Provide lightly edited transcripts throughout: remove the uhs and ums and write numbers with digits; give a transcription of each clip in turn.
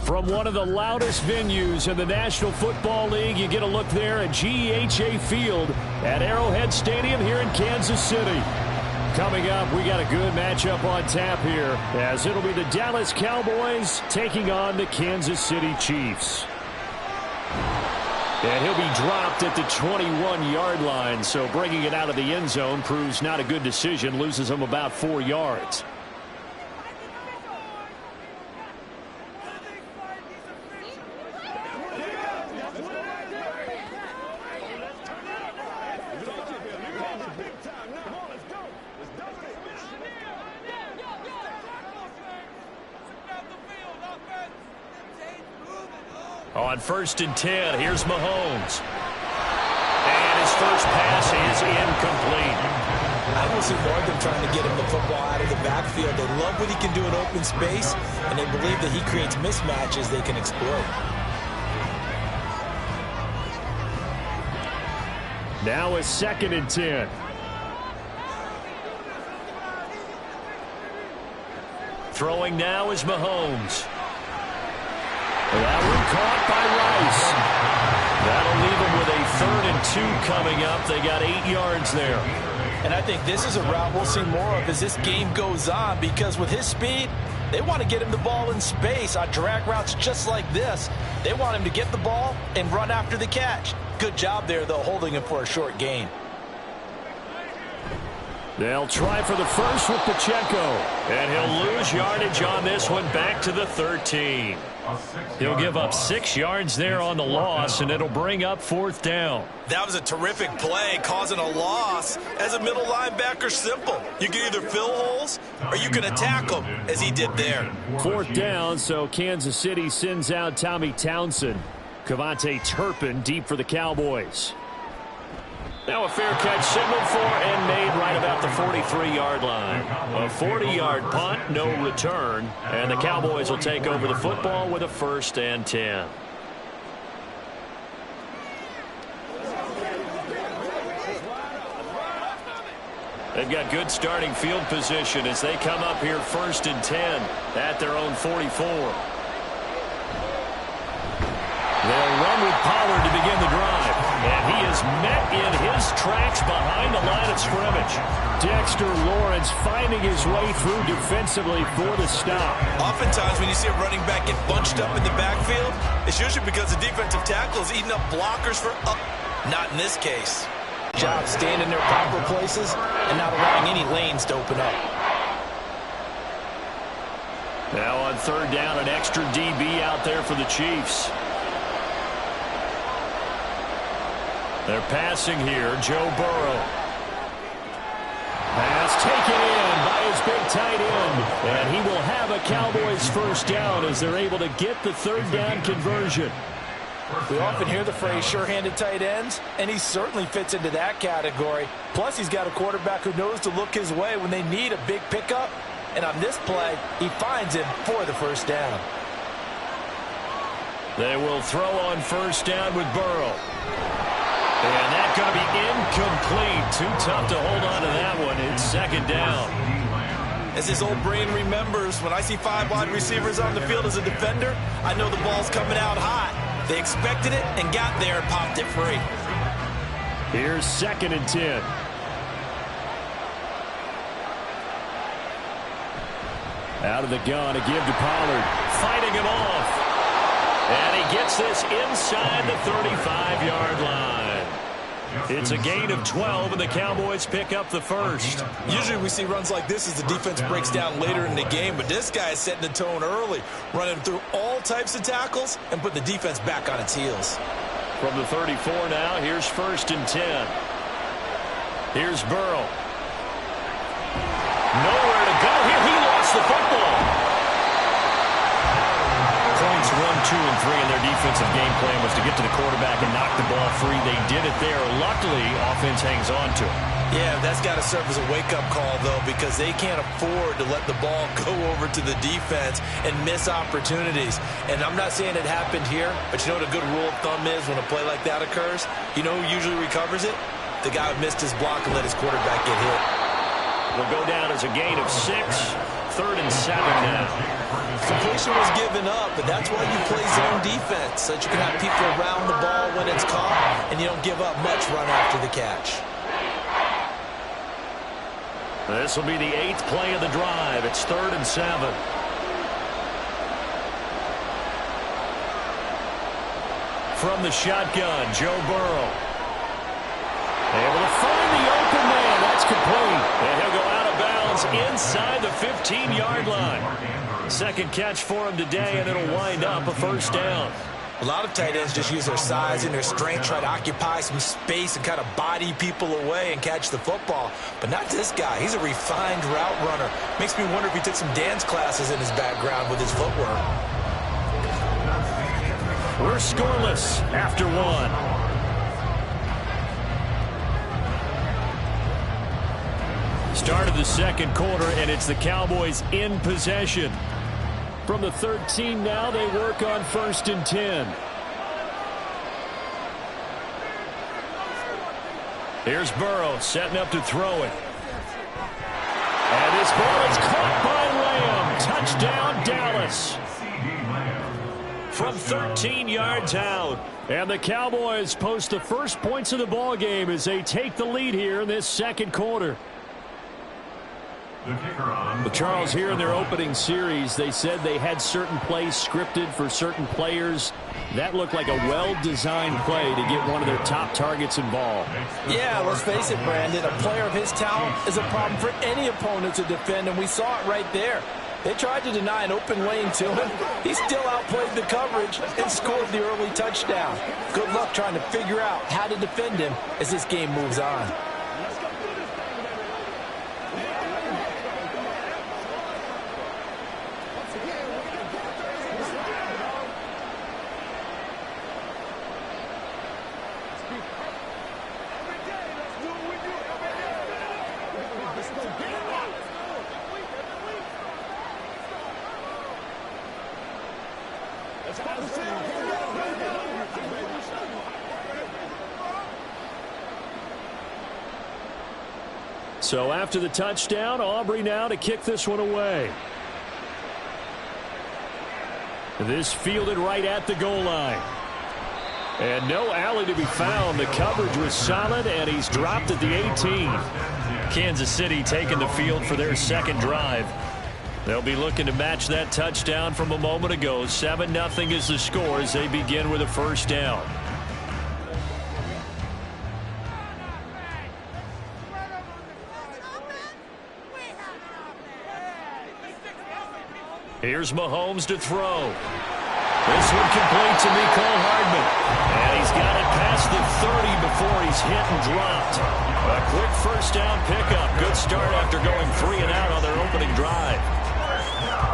From one of the loudest venues in the National Football League, you get a look there at GEHA Field at Arrowhead Stadium here in Kansas City. Coming up, we got a good matchup on tap here, as it'll be the Dallas Cowboys taking on the Kansas City Chiefs. And he'll be dropped at the 21-yard line, so bringing it out of the end zone proves not a good decision, loses him about 4 yards. On 1st and 10, here's Mahomes. And his first pass is incomplete. I don't see more of them trying to get him the football out of the backfield. They love what he can do in open space, and they believe that he creates mismatches they can exploit. Now a 2nd and 10. Throwing now is Mahomes. That one caught by Rice. That'll leave them with a 3rd and 2 coming up. They got 8 yards there. And I think this is a route we'll see more of as this game goes on, because with his speed, they want to get him the ball in space on drag routes just like this. They want him to get the ball and run after the catch. Good job there, though, holding him for a short gain. They'll try for the first with Pacheco. And he'll lose yardage on this one, back to the 13. He'll give up 6 yards there on the loss, and it'll bring up 4th down. That was a terrific play, causing a loss. As a middle linebacker, simple. You can either fill holes or you can attack them, as he did there. 4th down, so Kansas City sends out Tommy Townsend. Kevontae Turpin deep for the Cowboys. Now a fair catch signaled for and made right about the 43-yard line. A 40-yard punt, no return, and the Cowboys will take over the football with a 1st and 10. They've got good starting field position as they come up here 1st and 10 at their own 44. They'll run with Pollard to begin the drive. And he is met in his tracks behind the line of scrimmage. Dexter Lawrence finding his way through defensively for the stop. Oftentimes when you see a running back get bunched up in the backfield, it's usually because the defensive tackle is eating up blockers for up. Not in this case. Job staying in their proper places and not allowing any lanes to open up. Now on 3rd down, an extra DB out there for the Chiefs. They're passing here, Joe Burrow. Pass taken in by his big tight end. And he will have a Cowboys 1st down as they're able to get the 3rd down conversion. We often hear the phrase sure-handed tight ends, and he certainly fits into that category. Plus, he's got a quarterback who knows to look his way when they need a big pickup. And on this play, he finds him for the first down. They will throw on first down with Burrow. And that's going to be incomplete. Too tough to hold on to that one. It's second down. As his old brain remembers, when I see 5 wide receivers on the field as a defender, I know the ball's coming out hot. They expected it and got there and popped it free. Here's 2nd and 10. Out of the gun, a give to Pollard. Fighting him off. And he gets this inside the 35-yard line. It's a gain of 12, and the Cowboys pick up the first. Usually we see runs like this as the defense breaks down later in the game, but this guy is setting the tone early, running through all types of tackles and putting the defense back on its heels. From the 34 now, here's 1st and 10. Here's Burrow. Nowhere to go here. He lost the football. Points 1, 2, and 3 in their defensive game plan was to get to the quarterback and knock the ball free. They did it there. Luckily, offense hangs on to it. Yeah, that's got to serve as a wake-up call, though, because they can't afford to let the ball go over to the defense and miss opportunities. And I'm not saying it happened here, but you know what a good rule of thumb is when a play like that occurs? You know who usually recovers it? The guy who missed his block and let his quarterback get hit. Will go down as a gain of 6. 3rd and 7 now. Completion was given up, but that's why you play zone defense, so that you can have people around the ball when it's caught, and you don't give up much run after the catch. This will be the 8th play of the drive. It's 3rd and 7. From the shotgun, Joe Burrow. Able to find the open man. That's complete. And he'll go out of bounds inside the 15-yard line. 2nd catch for him today, and it'll wind up a first down. A lot of tight ends just use their size and their strength, try to occupy some space and kind of body people away and catch the football. But not this guy. He's a refined route runner. Makes me wonder if he took some dance classes in his background with his footwork. We're scoreless after 1. Start of the 2nd quarter, and it's the Cowboys in possession. From the 13 now, they work on 1st and 10. Here's Burrow setting up to throw it. And this ball is caught by Lamb. Touchdown, Dallas. From 13 yards out. And the Cowboys post the first points of the ball game as they take the lead here in this 2nd quarter. Well, Charles, here in their opening series, they said they had certain plays scripted for certain players. That looked like a well-designed play to get one of their top targets involved. Yeah, let's face it, Brandon. A player of his talent is a problem for any opponent to defend, and we saw it right there. They tried to deny an open lane to him. He still outplayed the coverage and scored the early touchdown. Good luck trying to figure out how to defend him as this game moves on. So after the touchdown, Aubrey now to kick this one away. This fielded right at the goal line. And no alley to be found. The coverage was solid, and he's dropped at the 18. Kansas City taking the field for their 2nd drive. They'll be looking to match that touchdown from a moment ago. 7-0 is the score as they begin with a first down. Here's Mahomes to throw. This one complete to Mecole Hardman. And he's got it past the 30 before he's hit and dropped. A quick first down pickup. Good start after going 3 and out on their opening drive.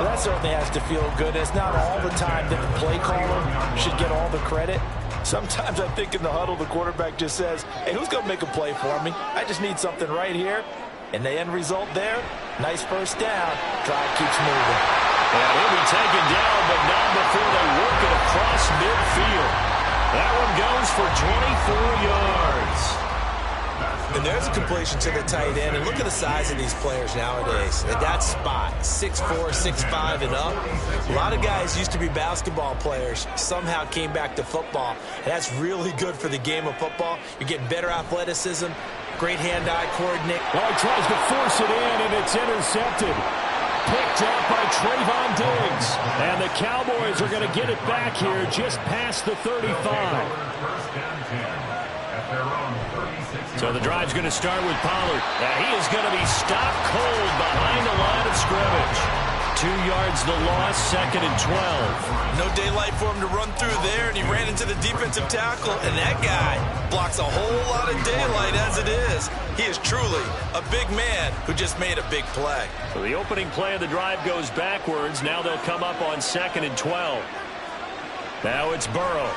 Well, that certainly has to feel good. It's not all the time that the play caller should get all the credit. Sometimes I think in the huddle, the quarterback just says, hey, who's going to make a play for me? I just need something right here. And the end result there, nice first down. Drive keeps moving. And he'll be taken down, but not before they work it across midfield. That one goes for 24 yards. And there's a completion to the tight end. And look at the size of these players nowadays. At that spot, 6'4", 6'5", and up. A lot of guys used to be basketball players, somehow came back to football. And that's really good for the game of football. You're getting better athleticism, great hand-eye coordinate. Well, he tries to force it in, and it's intercepted. Picked up by Trayvon Diggs. And the Cowboys are going to get it back here just past the 35. So the drive's going to start with Pollard. He is going to be stopped cold behind the line of scrimmage. 2 yards the loss, 2nd and 12. No daylight for him to run through there, and he ran into the defensive tackle, and that guy blocks a whole lot of daylight as it is. He is truly a big man who just made a big play. So the opening play of the drive goes backwards. Now they'll come up on 2nd and 12. Now it's Burrow.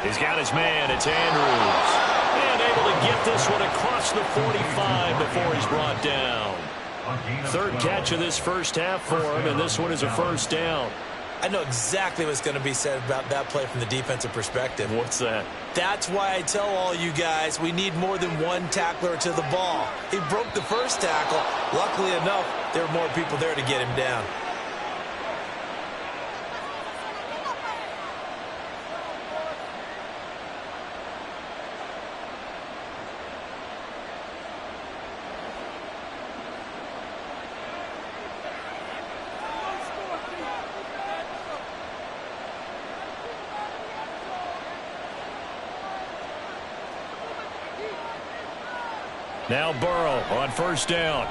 He's got his man. It's Andrews. And able to get this one across the 45 before he's brought down. 3rd catch of this first half for him, and this one is a first down. I know exactly what's going to be said about that play from the defensive perspective. What's that? That's why I tell all you guys we need more than one tackler to the ball. He broke the first tackle. Luckily enough, there were more people there to get him down. Now Burrow on first down.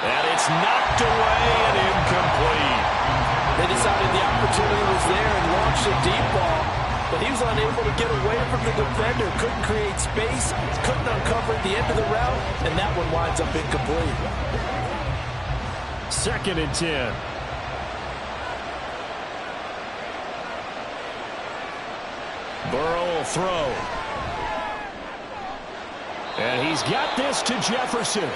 And it's knocked away and incomplete. They decided the opportunity was there and launched a deep ball, but he was unable to get away from the defender, couldn't create space, couldn't uncover the end of the route, and that one winds up incomplete. 2nd and 10. Burrow will throw. And he's got this to Jefferson.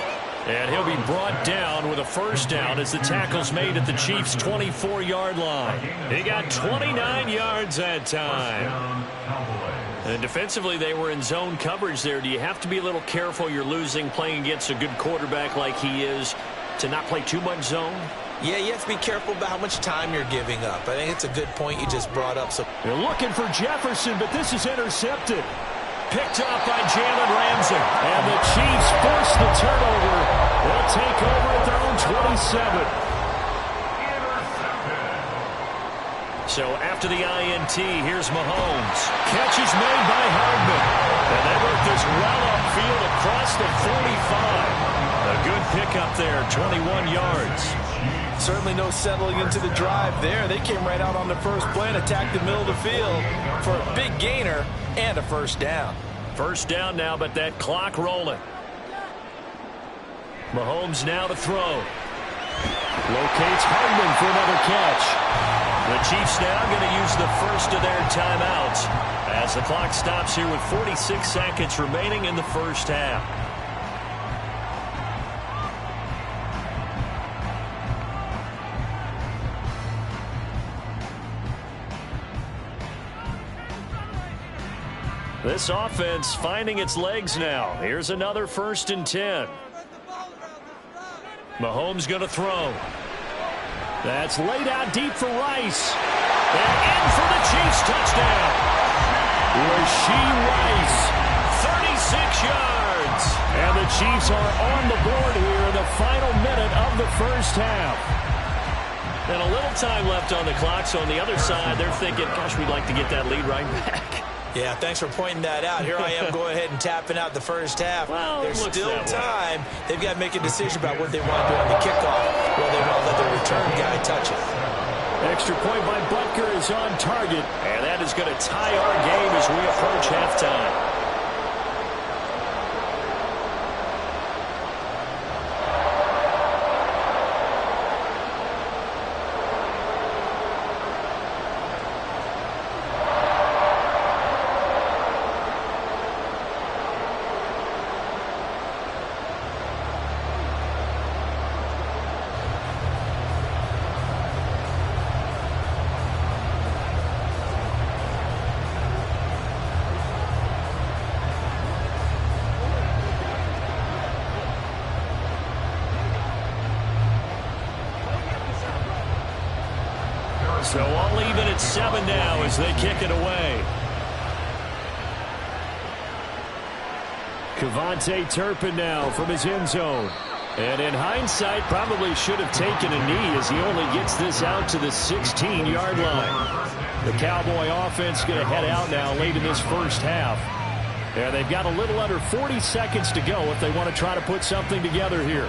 And he'll be brought down with a first down as the tackle's made at the Chiefs' 24-yard line. He got 29 yards that time. And defensively, they were in zone coverage there. Do you have to be a little careful? You're losing, playing against a good quarterback like he is, to not play too much zone? Yeah, you have to be careful about how much time you're giving up. I think it's a good point you just brought up. So they're looking for Jefferson, but this is intercepted. Picked up by Jalen Ramsey. And the Chiefs force the turnover. They'll take over at their own 27. So after the INT, here's Mahomes. Catch is made by Hardman. And they work this well upfield across the 45. A good pickup there, 21 yards. Certainly no settling into the drive there. They came right out on the first play and attacked the middle of the field for a big gainer and a first down. First down now, but that clock rolling. Mahomes now to throw. Locates Hardman for another catch. The Chiefs now going to use the first of their timeouts as the clock stops here with 46 seconds remaining in the first half. This offense finding its legs now. Here's another 1st and 10. Mahomes going to throw. That's laid out deep for Rice. And in for the Chiefs touchdown. Rashee Rice, 36 yards. And the Chiefs are on the board here in the final minute of the first half. And a little time left on the clock, so on the other side, they're thinking, gosh, we'd like to get that lead right back. Yeah, thanks for pointing that out. Here I am going ahead and tapping out the first half. Well, there's still time. They've got to make a decision about what they want to do on the kickoff, whether they want to let the return guy touch it. Extra point by Butker is on target, and that is going to tie our game as we approach halftime. So all even at 7 now as they kick it away. KaVontae Turpin now from his end zone. And in hindsight, probably should have taken a knee as he only gets this out to the 16-yard line. The Cowboy offense going to head out now late in this first half. And they've got a little under 40 seconds to go if they want to try to put something together here.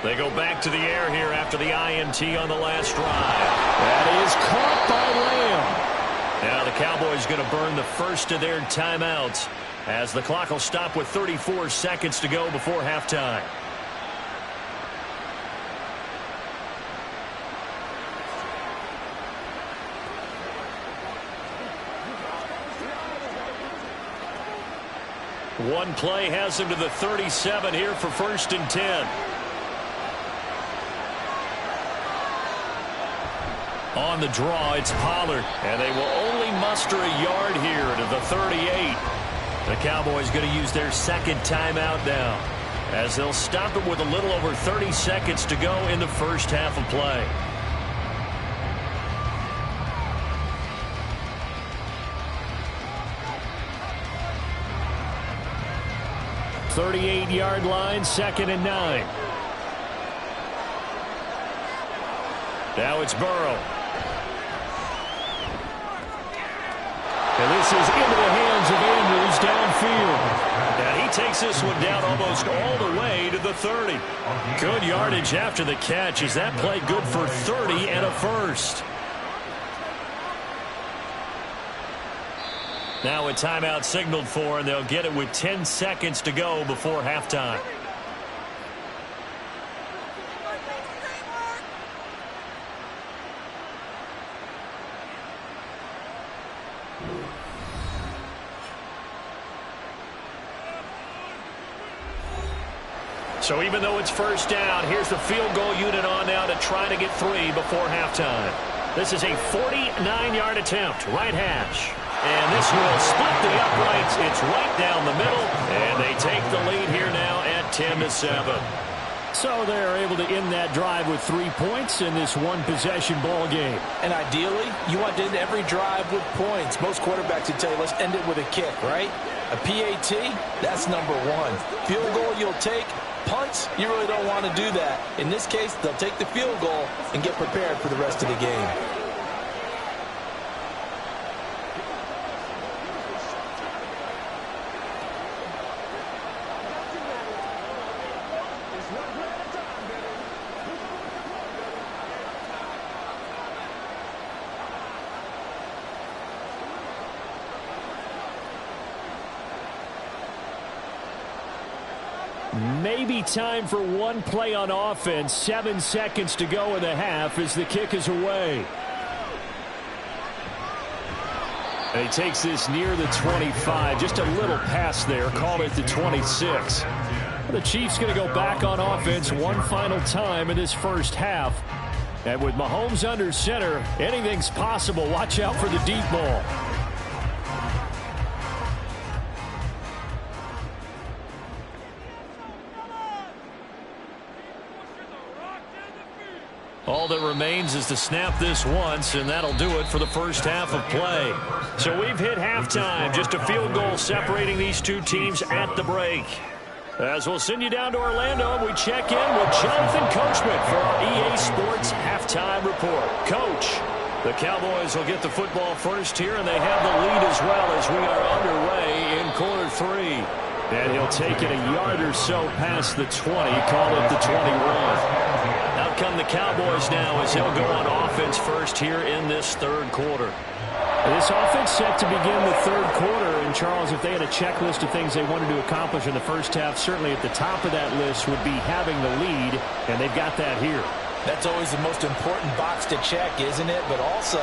They go back to the air here after the INT on the last drive. That is caught by Lamb. Now the Cowboys going to burn the first of their timeouts as the clock will stop with 34 seconds to go before halftime. One play has him to the 37 here for 1st and 10. On the draw, it's Pollard, and they will only muster a yard here to the 38. The Cowboys going to use their second timeout now, as they'll stop it with a little over 30 seconds to go in the first half of play. "38-yard line, 2nd and 9. Now it's Burrow. And this is into the hands of Andrews downfield. And he takes this one down almost all the way to the 30. Good yardage after the catch. Is that play good for 30 and a first? Now a timeout signaled for, and they'll get it with 10 seconds to go before halftime. So even though it's first down, here's the field goal unit on now to try to get 3 before halftime. This is a 49-yard attempt, right hash. And this will split the uprights. It's right down the middle, and they take the lead here now at 10-7. So they're able to end that drive with 3 points in this one-possession ball game. And ideally, you want to end every drive with points. Most quarterbacks would tell you, let's end it with a kick, right? A PAT, that's number 1. Field goal you'll take. Punts, you really don't want to do that. In this case, they'll take the field goal and get prepared for the rest of the game. Maybe time for one play on offense. 7 seconds to go in the half as the kick is away. And he takes this near the 25. Just a little pass there. Call it the 26. The Chiefs going to go back on offense one final time in this first half. And with Mahomes under center, anything's possible. Watch out for the deep ball. All that remains is to snap this once, and that'll do it for the first half of play. So we've hit halftime. Just a field goal separating these two teams at the break. As we'll send you down to Orlando, we check in with Jonathan Coachman for our EA Sports Halftime Report. Coach, the Cowboys will get the football first here, and they have the lead as well as we are underway in quarter 3. And he'll take it a yard or so past the 20, call it the 21. Out come the Cowboys now as they'll go on offense first here in this third quarter. This offense set to begin the third quarter. And, Charles, if they had a checklist of things they wanted to accomplish in the first half, certainly at the top of that list would be having the lead, and they've got that here. That's always the most important box to check, isn't it? But also,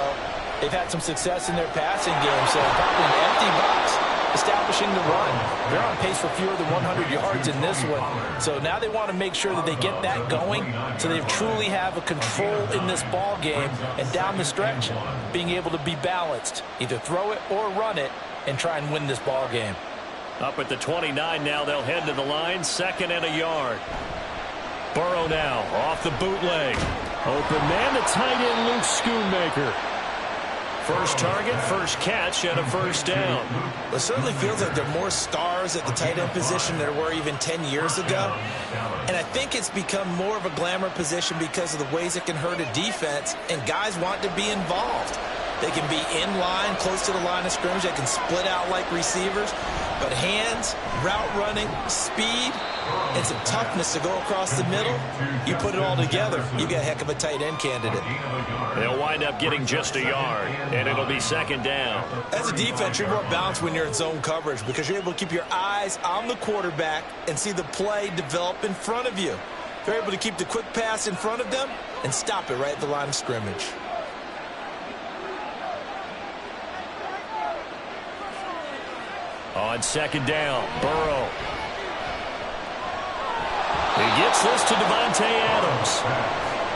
they've had some success in their passing game, so probably an empty box establishing the run. They're on pace for fewer than 100 yards in this one. So now they want to make sure that they get that going so they truly have a control in this ball game and down the stretch, being able to be balanced, either throw it or run it and try and win this ball game. Up at the 29 now, they'll head to the line, 2nd and a yard. Burrow now off the bootleg. Open man, the tight end Luke Schoonmaker. First target, first catch, and a first down. Well, it certainly feels like there are more stars at the tight end position than there were even 10 years ago. And I think it's become more of a glamour position because of the ways it can hurt a defense, and guys want to be involved. They can be in line, close to the line of scrimmage. They can split out like receivers. But hands, route running, speed, and some toughness to go across the middle, you put it all together, you got a heck of a tight end candidate. They'll wind up getting just a yard, and it'll be 2nd down. As a defense, you're more balanced when you're in zone coverage because you're able to keep your eyes on the quarterback and see the play develop in front of you. You're able to keep the quick pass in front of them and stop it right at the line of scrimmage. On 2nd down, Burrow. He gets this to Davante Adams.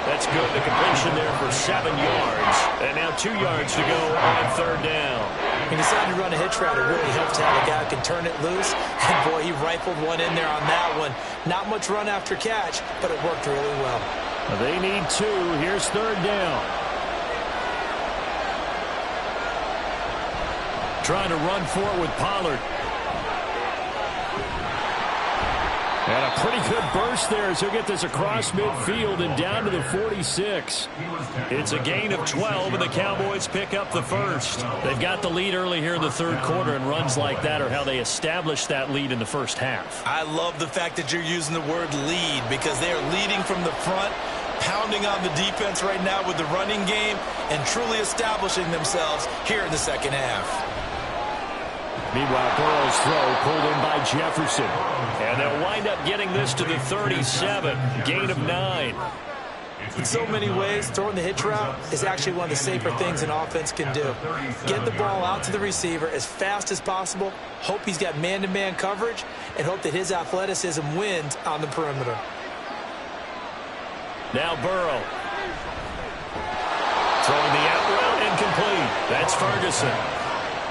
That's good. The completion there for 7 yards. And now 2 yards to go on 3rd down. He decided to run a hitch route. It really helps to have a guy who can turn it loose. And, boy, he rifled one in there on that one. Not much run after catch, but it worked really well. They need 2. Here's 3rd down. Trying to run for it with Pollard. And a pretty good burst there as he'll get this across midfield and down to the 46. It's a gain of 12, and the Cowboys pick up the first. They've got the lead early here in the 3rd quarter, and runs like that are how they establish that lead in the first half. I love the fact that you're using the word lead because they are leading from the front, pounding on the defense right now with the running game, and truly establishing themselves here in the 2nd half. Meanwhile, Burrow's throw pulled in by Jefferson. And they'll wind up getting this to the 37. Gain of 9. In so many ways, throwing the hitch route is actually one of the safer things an offense can do. Get the ball out to the receiver as fast as possible, hope he's got man-to-man coverage, and hope that his athleticism wins on the perimeter. Now Burrow. Throwing the out route incomplete. That's Ferguson.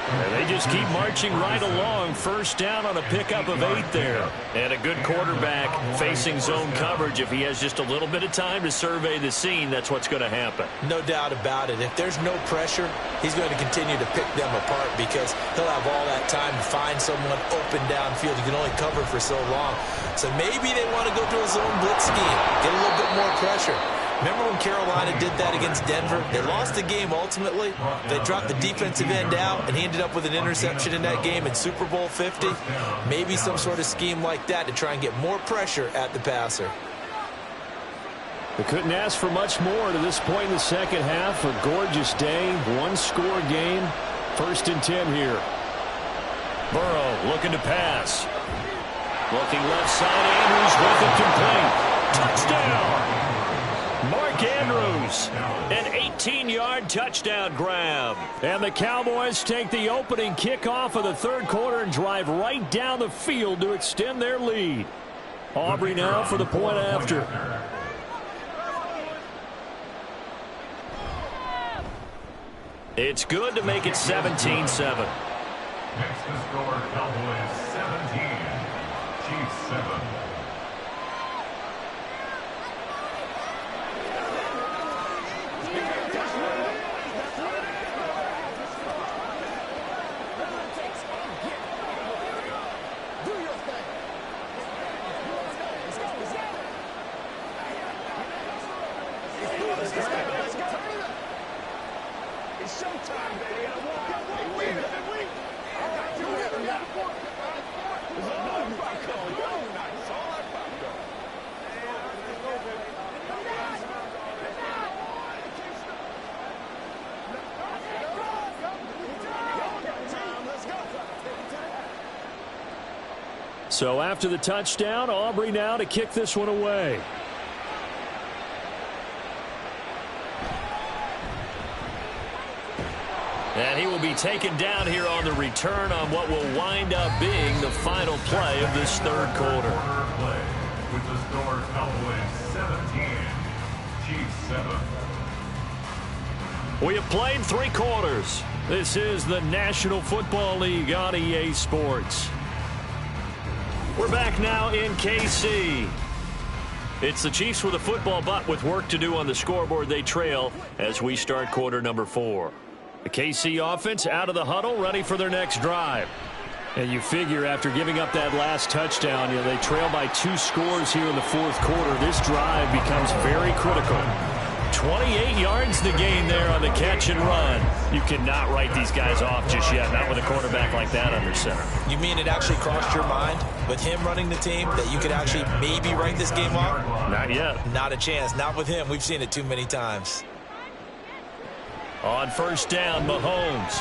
And they just keep marching right along. First down on a pickup of 8 there. And a good quarterback facing zone coverage. If he has just a little bit of time to survey the scene, that's what's going to happen. No doubt about it. If there's no pressure, he's going to continue to pick them apart because he'll have all that time to find someone open downfield. He can only cover for so long. So maybe they want to go to a zone blitz scheme, get a little bit more pressure. Remember when Carolina did that against Denver? They lost the game ultimately. They dropped the defensive end out, and he ended up with an interception in that game in Super Bowl 50. Maybe some sort of scheme like that to try and get more pressure at the passer. They couldn't ask for much more to this point in the second half. A gorgeous day, one-score game. 1st and 10 here. Burrow looking to pass. Looking left side, Andrews with it complete. Touchdown! Mark Andrews, an 18-yard touchdown grab. And the Cowboys take the opening kickoff of the 3rd quarter and drive right down the field to extend their lead. Aubrey now for the point after. It's good to make it 17-7. Next to score, Cowboys 17, Chiefs 7. So after the touchdown, Aubrey now to kick this one away. And he will be taken down here on the return on what will wind up being the final play of this 3rd quarter. With the score, Cowboys 17, Chiefs 7. We have played 3 quarters. This is the National Football League on EA Sports. We're back now in KC. It's the Chiefs with a football, but with work to do on the scoreboard. They trail as we start quarter number 4. The KC offense out of the huddle, ready for their next drive. And you figure after giving up that last touchdown, they trail by 2 scores here in the fourth quarter. This drive becomes very critical. 28 yards the gain there on the catch and run. You cannot write these guys off just yet, not with a quarterback like that under center. You mean it actually crossed your mind with him running the team that you could actually maybe write this game off? Not yet. Not a chance. Not with him. We've seen it too many times. On first down, Mahomes.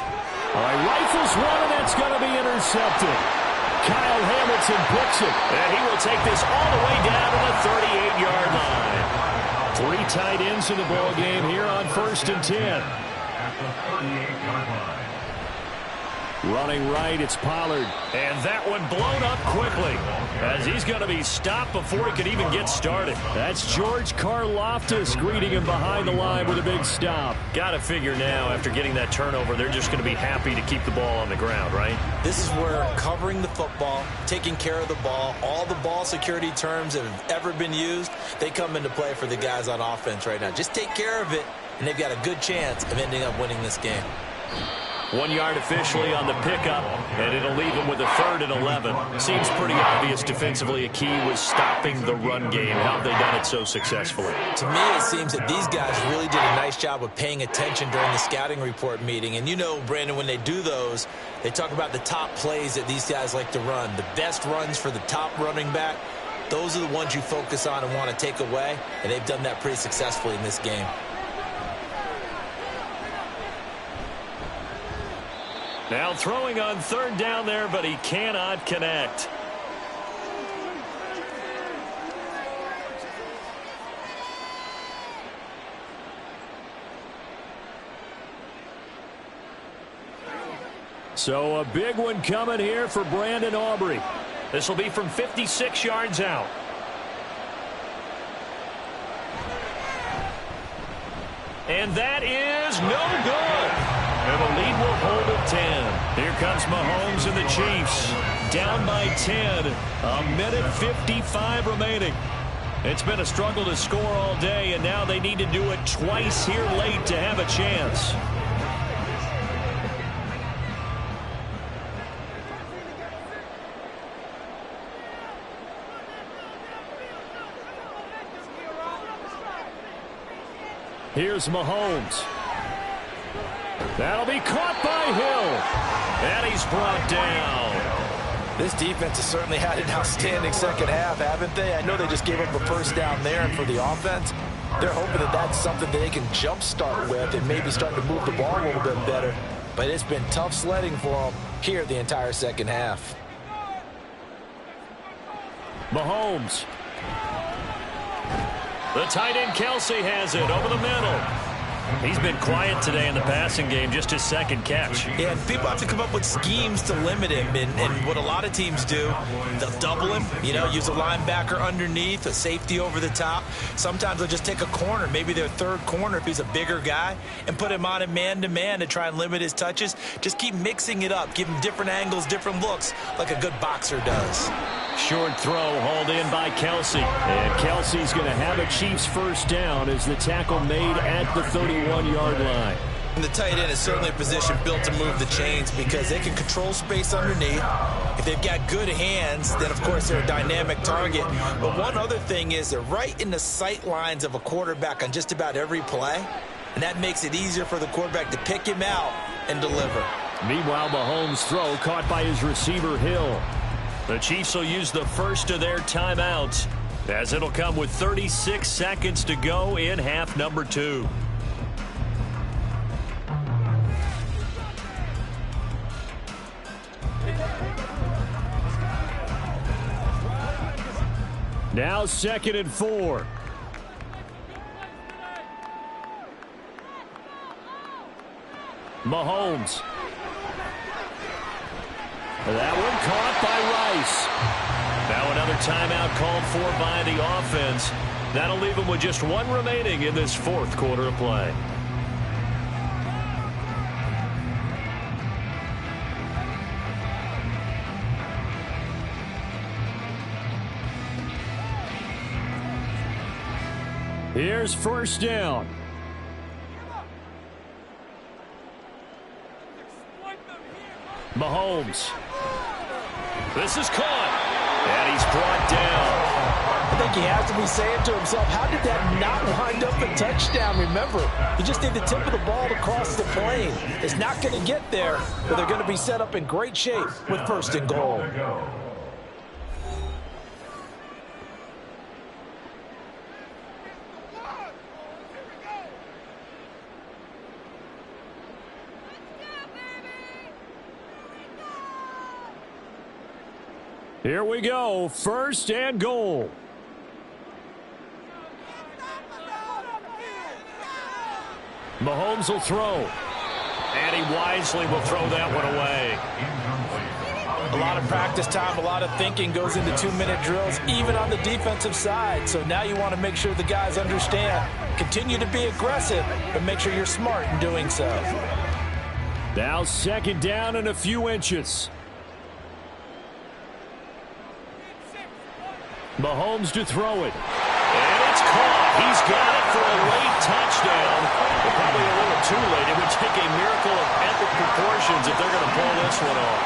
All right, rifles one, and that's going to be intercepted. Kyle Hamilton picks it, and he will take this all the way down to the 38-yard line. 3 tight ends in the ball game here on first and 10. At the 38-yard line. Running right, it's Pollard. And that one blown up quickly as he's going to be stopped before he could even get started. That's George Karlaftis greeting him behind the line with a big stop. Got to figure now, after getting that turnover, they're just going to be happy to keep the ball on the ground, right? This is where covering the football, taking care of the ball, all the ball security terms that have ever been used, they come into play for the guys on offense right now. Just take care of it, and they've got a good chance of ending up winning this game. 1 yard officially on the pickup, and it'll leave him with a 3rd and 11. Seems pretty obvious defensively a key was stopping the run game. How have they done it so successfully? To me, it seems that these guys really did a nice job of paying attention during the scouting report meeting. And you know, Brandon, when they do those, they talk about the top plays that these guys like to run. The best runs for the top running back, those are the ones you focus on and want to take away. And they've done that pretty successfully in this game. Now throwing on 3rd down there, but he cannot connect. So a big one coming here for Brandon Aubrey. This will be from 56 yards out. And that is no good. And the lead will hold at 10. Here comes Mahomes and the Chiefs. Down by 10. A minute 55 remaining. It's been a struggle to score all day, and now they need to do it twice here late to have a chance. Here's Mahomes. That'll be caught by Hill. And he's brought down. This defense has certainly had an outstanding second half, haven't they? I know they just gave up a first down there, and for the offense, they're hoping that that's something that they can jumpstart with and maybe start to move the ball a little bit better. But it's been tough sledding for them here the entire second half. Mahomes. The tight end Kelsey has it over the middle. He's been quiet today in the passing game, just his 2nd catch. Yeah, and people have to come up with schemes to limit him, and what a lot of teams do, they'll double him, use a linebacker underneath, a safety over the top. Sometimes they'll just take a corner, maybe their 3rd corner if he's a bigger guy, and put him on a man-to-man to try and limit his touches. Just keep mixing it up, give him different angles, different looks, like a good boxer does. Short throw hauled in by Kelsey. And Kelsey's going to have a Chiefs first down as the tackle made at the 31-yard line. And the tight end is certainly a position built to move the chains because they can control space underneath. If they've got good hands, then, of course, they're a dynamic target. But one other thing is they're right in the sight lines of a quarterback on just about every play. And that makes it easier for the quarterback to pick him out and deliver. Meanwhile, Mahomes' throw caught by his receiver, Hill. The Chiefs will use the first of their timeouts as it'll come with 36 seconds to go in half number 2. Now 2nd and 4. Mahomes. That one caught by Rice. Now another timeout called for by the offense. That'll leave them with just 1 remaining in this 4th quarter of play. Here's first down. Mahomes. This is caught. And he's brought down. I think he has to be saying to himself, how did that not wind up a touchdown? Remember, you just need the tip of the ball to cross the plane. It's not going to get there, but they're going to be set up in great shape with first and goal. Here we go, first and goal. Mahomes will throw. And he wisely will throw that one away. A lot of practice time, a lot of thinking goes into 2-minute drills, even on the defensive side. So now you want to make sure the guys understand. Continue to be aggressive, but make sure you're smart in doing so. Now second down and a few inches. Mahomes to throw it. And it's caught. He's got it for a late touchdown. But probably a little too late. It would take a miracle of epic proportions if they're going to pull this one off.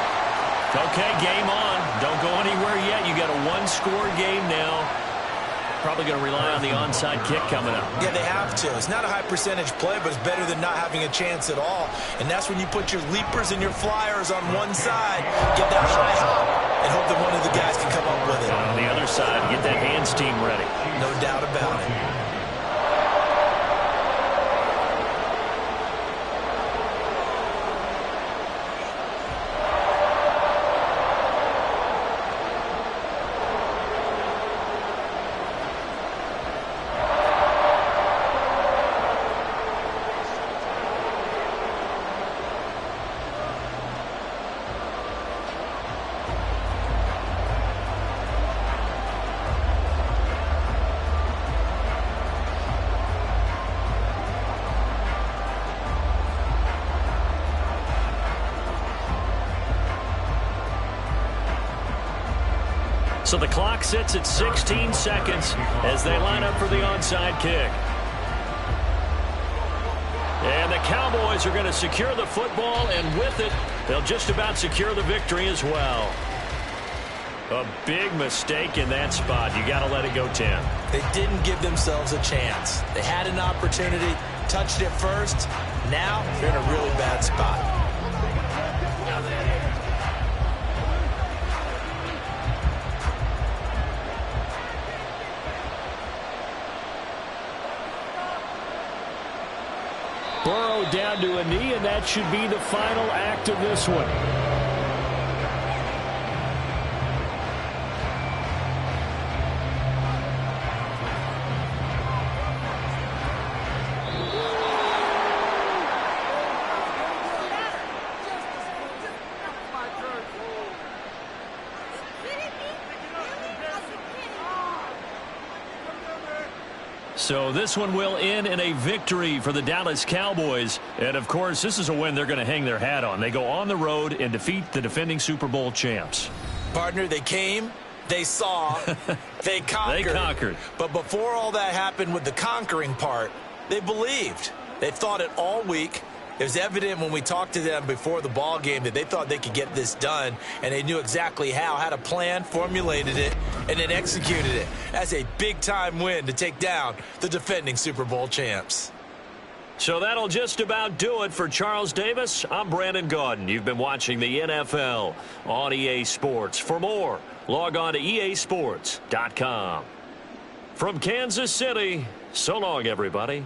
Okay, game on. Don't go anywhere yet. You got a one-score game now. Probably going to rely on the onside kick coming up. Yeah, they have to. It's not a high percentage play, but it's better than not having a chance at all. And that's when you put your leapers and your flyers on one side, get that high hop, and hope that one of the guys can come up with it. On the other side, get that hands team ready. No doubt about it. So the clock sits at 16 seconds as they line up for the onside kick. And the Cowboys are going to secure the football, and with it, they'll just about secure the victory as well. A big mistake in that spot. You got to let it go, Tim. They didn't give themselves a chance. They had an opportunity, touched it first. Now they're in a really bad spot. Burrow down to a knee, and that should be the final act of this one. So this one will end in a victory for the Dallas Cowboys. And, of course, this is a win they're going to hang their hat on. They go on the road and defeat the defending Super Bowl champs. Partner, they came, they saw, they conquered. They conquered. But before all that happened with the conquering part, they believed. They thought it all week. It was evident when we talked to them before the ball game that they thought they could get this done, and they knew exactly how, had a plan, formulated it, and then executed it. That's a big-time win to take down the defending Super Bowl champs. So that'll just about do it for Charles Davis. I'm Brandon Gaudin. You've been watching the NFL on EA Sports. For more, log on to easports.com. From Kansas City, so long, everybody.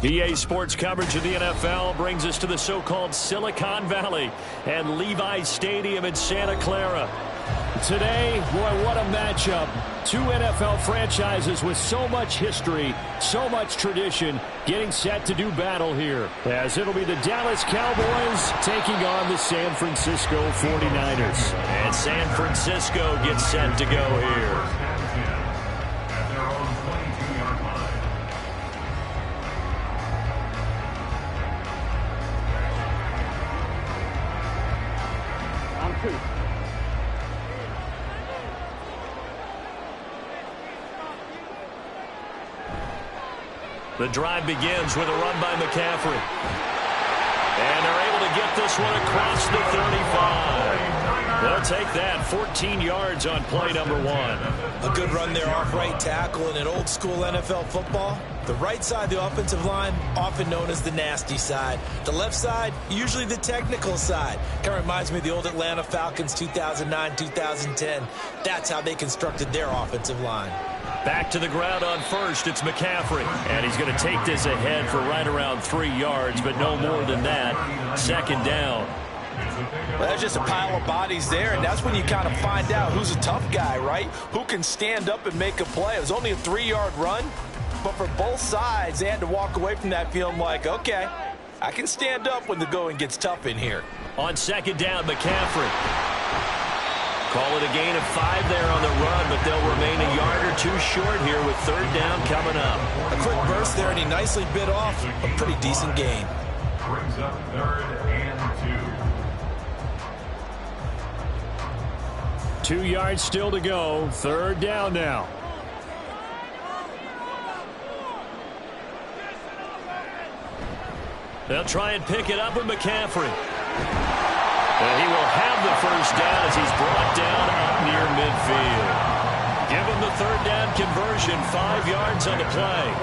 EA Sports coverage of the NFL brings us to the so-called Silicon Valley and Levi's Stadium in Santa Clara. Today, boy, what a matchup. Two NFL franchises with so much history, so much tradition, getting set to do battle here. As it'll be the Dallas Cowboys taking on the San Francisco 49ers. And San Francisco gets set to go here. The drive begins with a run by McCaffrey. And they're able to get this one across the 35. They'll take that. 14 yards on play number one. A good run there off right tackle in an old school NFL football. The right side of the offensive line, often known as the nasty side. The left side, usually the technical side. Kind of reminds me of the old Atlanta Falcons 2009-2010. That's how they constructed their offensive line. Back to the ground on first, it's McCaffrey. And he's going to take this ahead for right around 3 yards, but no more than that. Second down. Well, that's just a pile of bodies there, and that's when you kind of find out who's a tough guy, right? Who can stand up and make a play. It was only a 3-yard run, but for both sides, they had to walk away from that feeling like, okay, I can stand up when the going gets tough in here. On second down, McCaffrey. Call it a gain of 5 there on the run, but they'll remain a yard or two short here with third down coming up. A quick burst there, and he nicely bit off a pretty decent gain. Brings up 3rd and 2. 2 yards still to go. Third down now. They'll try and pick it up with McCaffrey. And he will have the first down as he's brought down up near midfield. Give him the third down conversion, 5 yards on the play.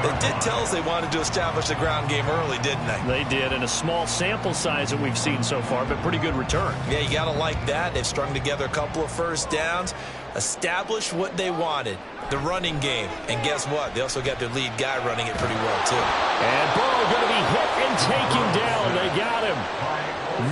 They did tell us they wanted to establish the ground game early, didn't they? They did, in a small sample size that we've seen so far, but pretty good return. Yeah, you got to like that. They've strung together a couple of first downs, established what they wanted, the running game. And guess what? They also got their lead guy running it pretty well, too. And Burrow going to be hit and taken down. They got him.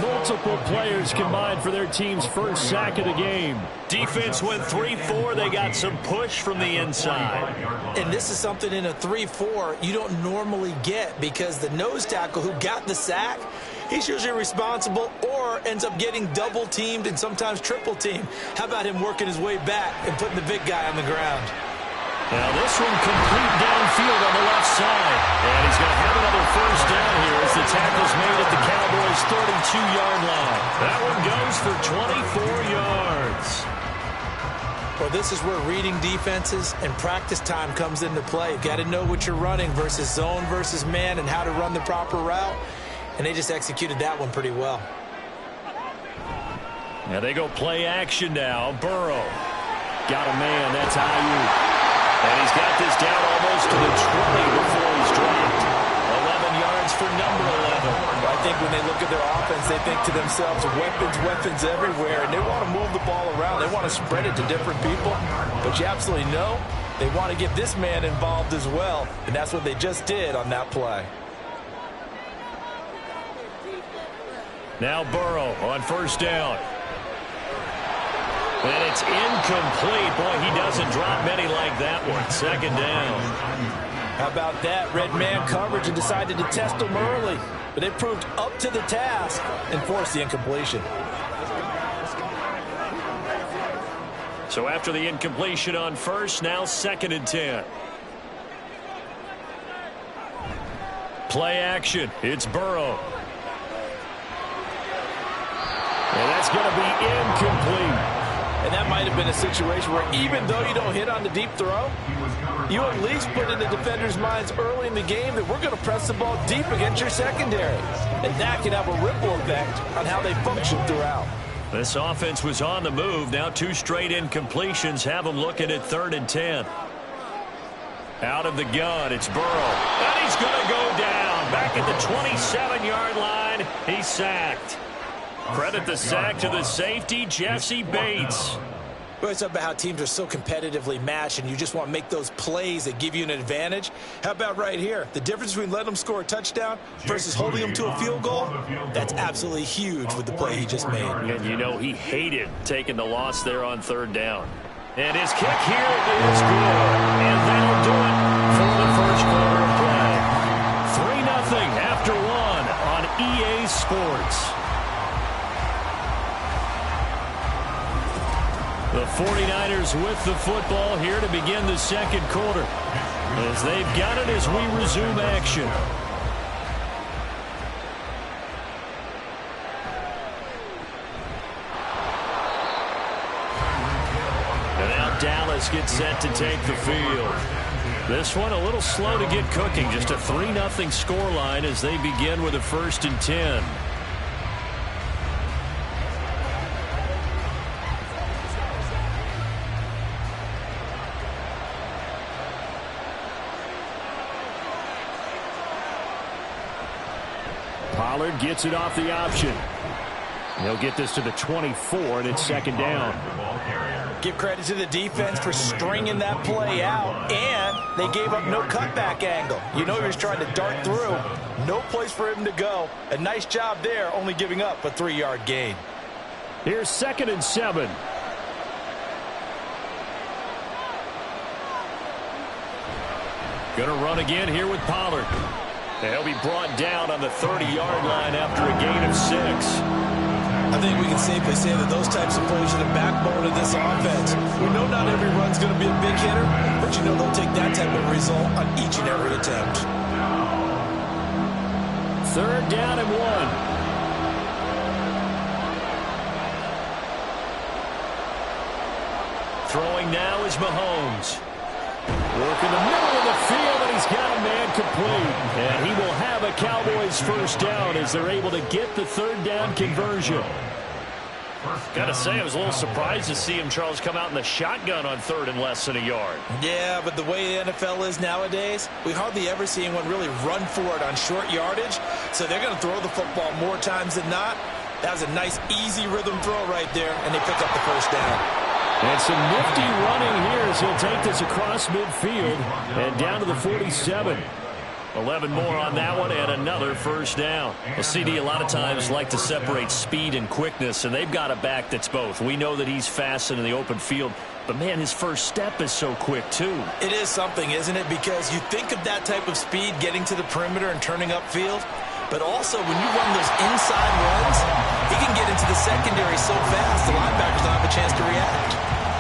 Multiple players combined for their team's first sack of the game. Defense went 3-4. They got some push from the inside. And this is something in a 3-4 you don't normally get, because the nose tackle who got the sack, he's usually responsible or ends up getting double teamed and sometimes triple teamed. How about him working his way back and putting the big guy on the ground? Now this one complete downfield on the left side. And he's going to have another first down here as the tackle's made at the Cowboys' 32-yard line. That one goes for 24 yards. Well, this is where reading defenses and practice time comes into play. You've got to know what you're running versus zone versus man and how to run the proper route. And they just executed that one pretty well. Now they go play action now. Burrow. Got a man. That's Ayuk. And he's got this down almost to the 20 before he's dropped. 11 yards for number 11. I think when they look at their offense, they think to themselves, weapons everywhere, and they want to move the ball around. They want to spread it to different people. But you absolutely know they want to get this man involved as well, and that's what they just did on that play. Now Burrow on first down. And it's incomplete. Boy, he doesn't drop many like that one. Second down. How about that? Red man coverage and decided to test him early. But it proved up to the task and forced the incompletion. So after the incompletion on first, now 2nd and 10. Play action. It's Burrow. And that's going to be incomplete. And that might have been a situation where even though you don't hit on the deep throw, you at least put in the defenders' minds early in the game that we're going to press the ball deep against your secondary. And that can have a ripple effect on how they function throughout. This offense was on the move. Now 2 straight incompletions have them looking at 3rd and 10. Out of the gun, it's Burrow. And he's going to go down. Back at the 27-yard line, he's sacked. Credit the sack to the safety, Jesse Bates. Well, it's about how teams are so competitively matched, and you just want to make those plays that give you an advantage. How about right here? The difference between letting them score a touchdown versus holding them to a field goal, that's absolutely huge with the play he just made. And you know he hated taking the loss there on 3rd down. And his kick here is good. And that'll do it for the first quarter of play. 3-0 after 1 on EA Sports. The 49ers with the football here to begin the 2nd quarter, as they've got it as we resume action. And now Dallas gets set to take the field. This one a little slow to get cooking. Just a 3-0 scoreline as they begin with a 1st and 10. Pollard gets it off the option. They'll get this to the 24, and it's 2nd down. Give credit to the defense for stringing that play out, and they gave up no cutback angle. You know he was trying to dart through. No place for him to go. A nice job there, only giving up a 3-yard gain. Here's 2nd and 7. Going to run again here with Pollard. He'll be brought down on the 30-yard line after a gain of 6. I think we can safely say that those types of plays are the backbone of this offense. We know not every run's going to be a big hitter, but you know they'll take that type of result on each and every attempt. 3rd down and 1. Throwing now is Mahomes. Working the middle of the field, and he's got a man complete. And he will have a Cowboys first down as they're able to get the 3rd down conversion. Got to say, I was a little surprised to see him, Charles, come out in the shotgun on 3rd and less than a yard. Yeah, but the way the NFL is nowadays, we hardly ever see anyone really run for it on short yardage. So they're going to throw the football more times than not. That was a nice, easy rhythm throw right there, and they pick up the first down. And some nifty running here as he'll take this across midfield and down to the 47. 11 more on that one and another first down. Well, CD a lot of times like to separate speed and quickness, and they've got a back that's both. We know that he's fast in the open field, but, man, his first step is so quick, too. It is something, isn't it? Because you think of that type of speed getting to the perimeter and turning upfield, but also when you run those inside runs, he can get into the secondary so fast the linebackers don't have a chance to react.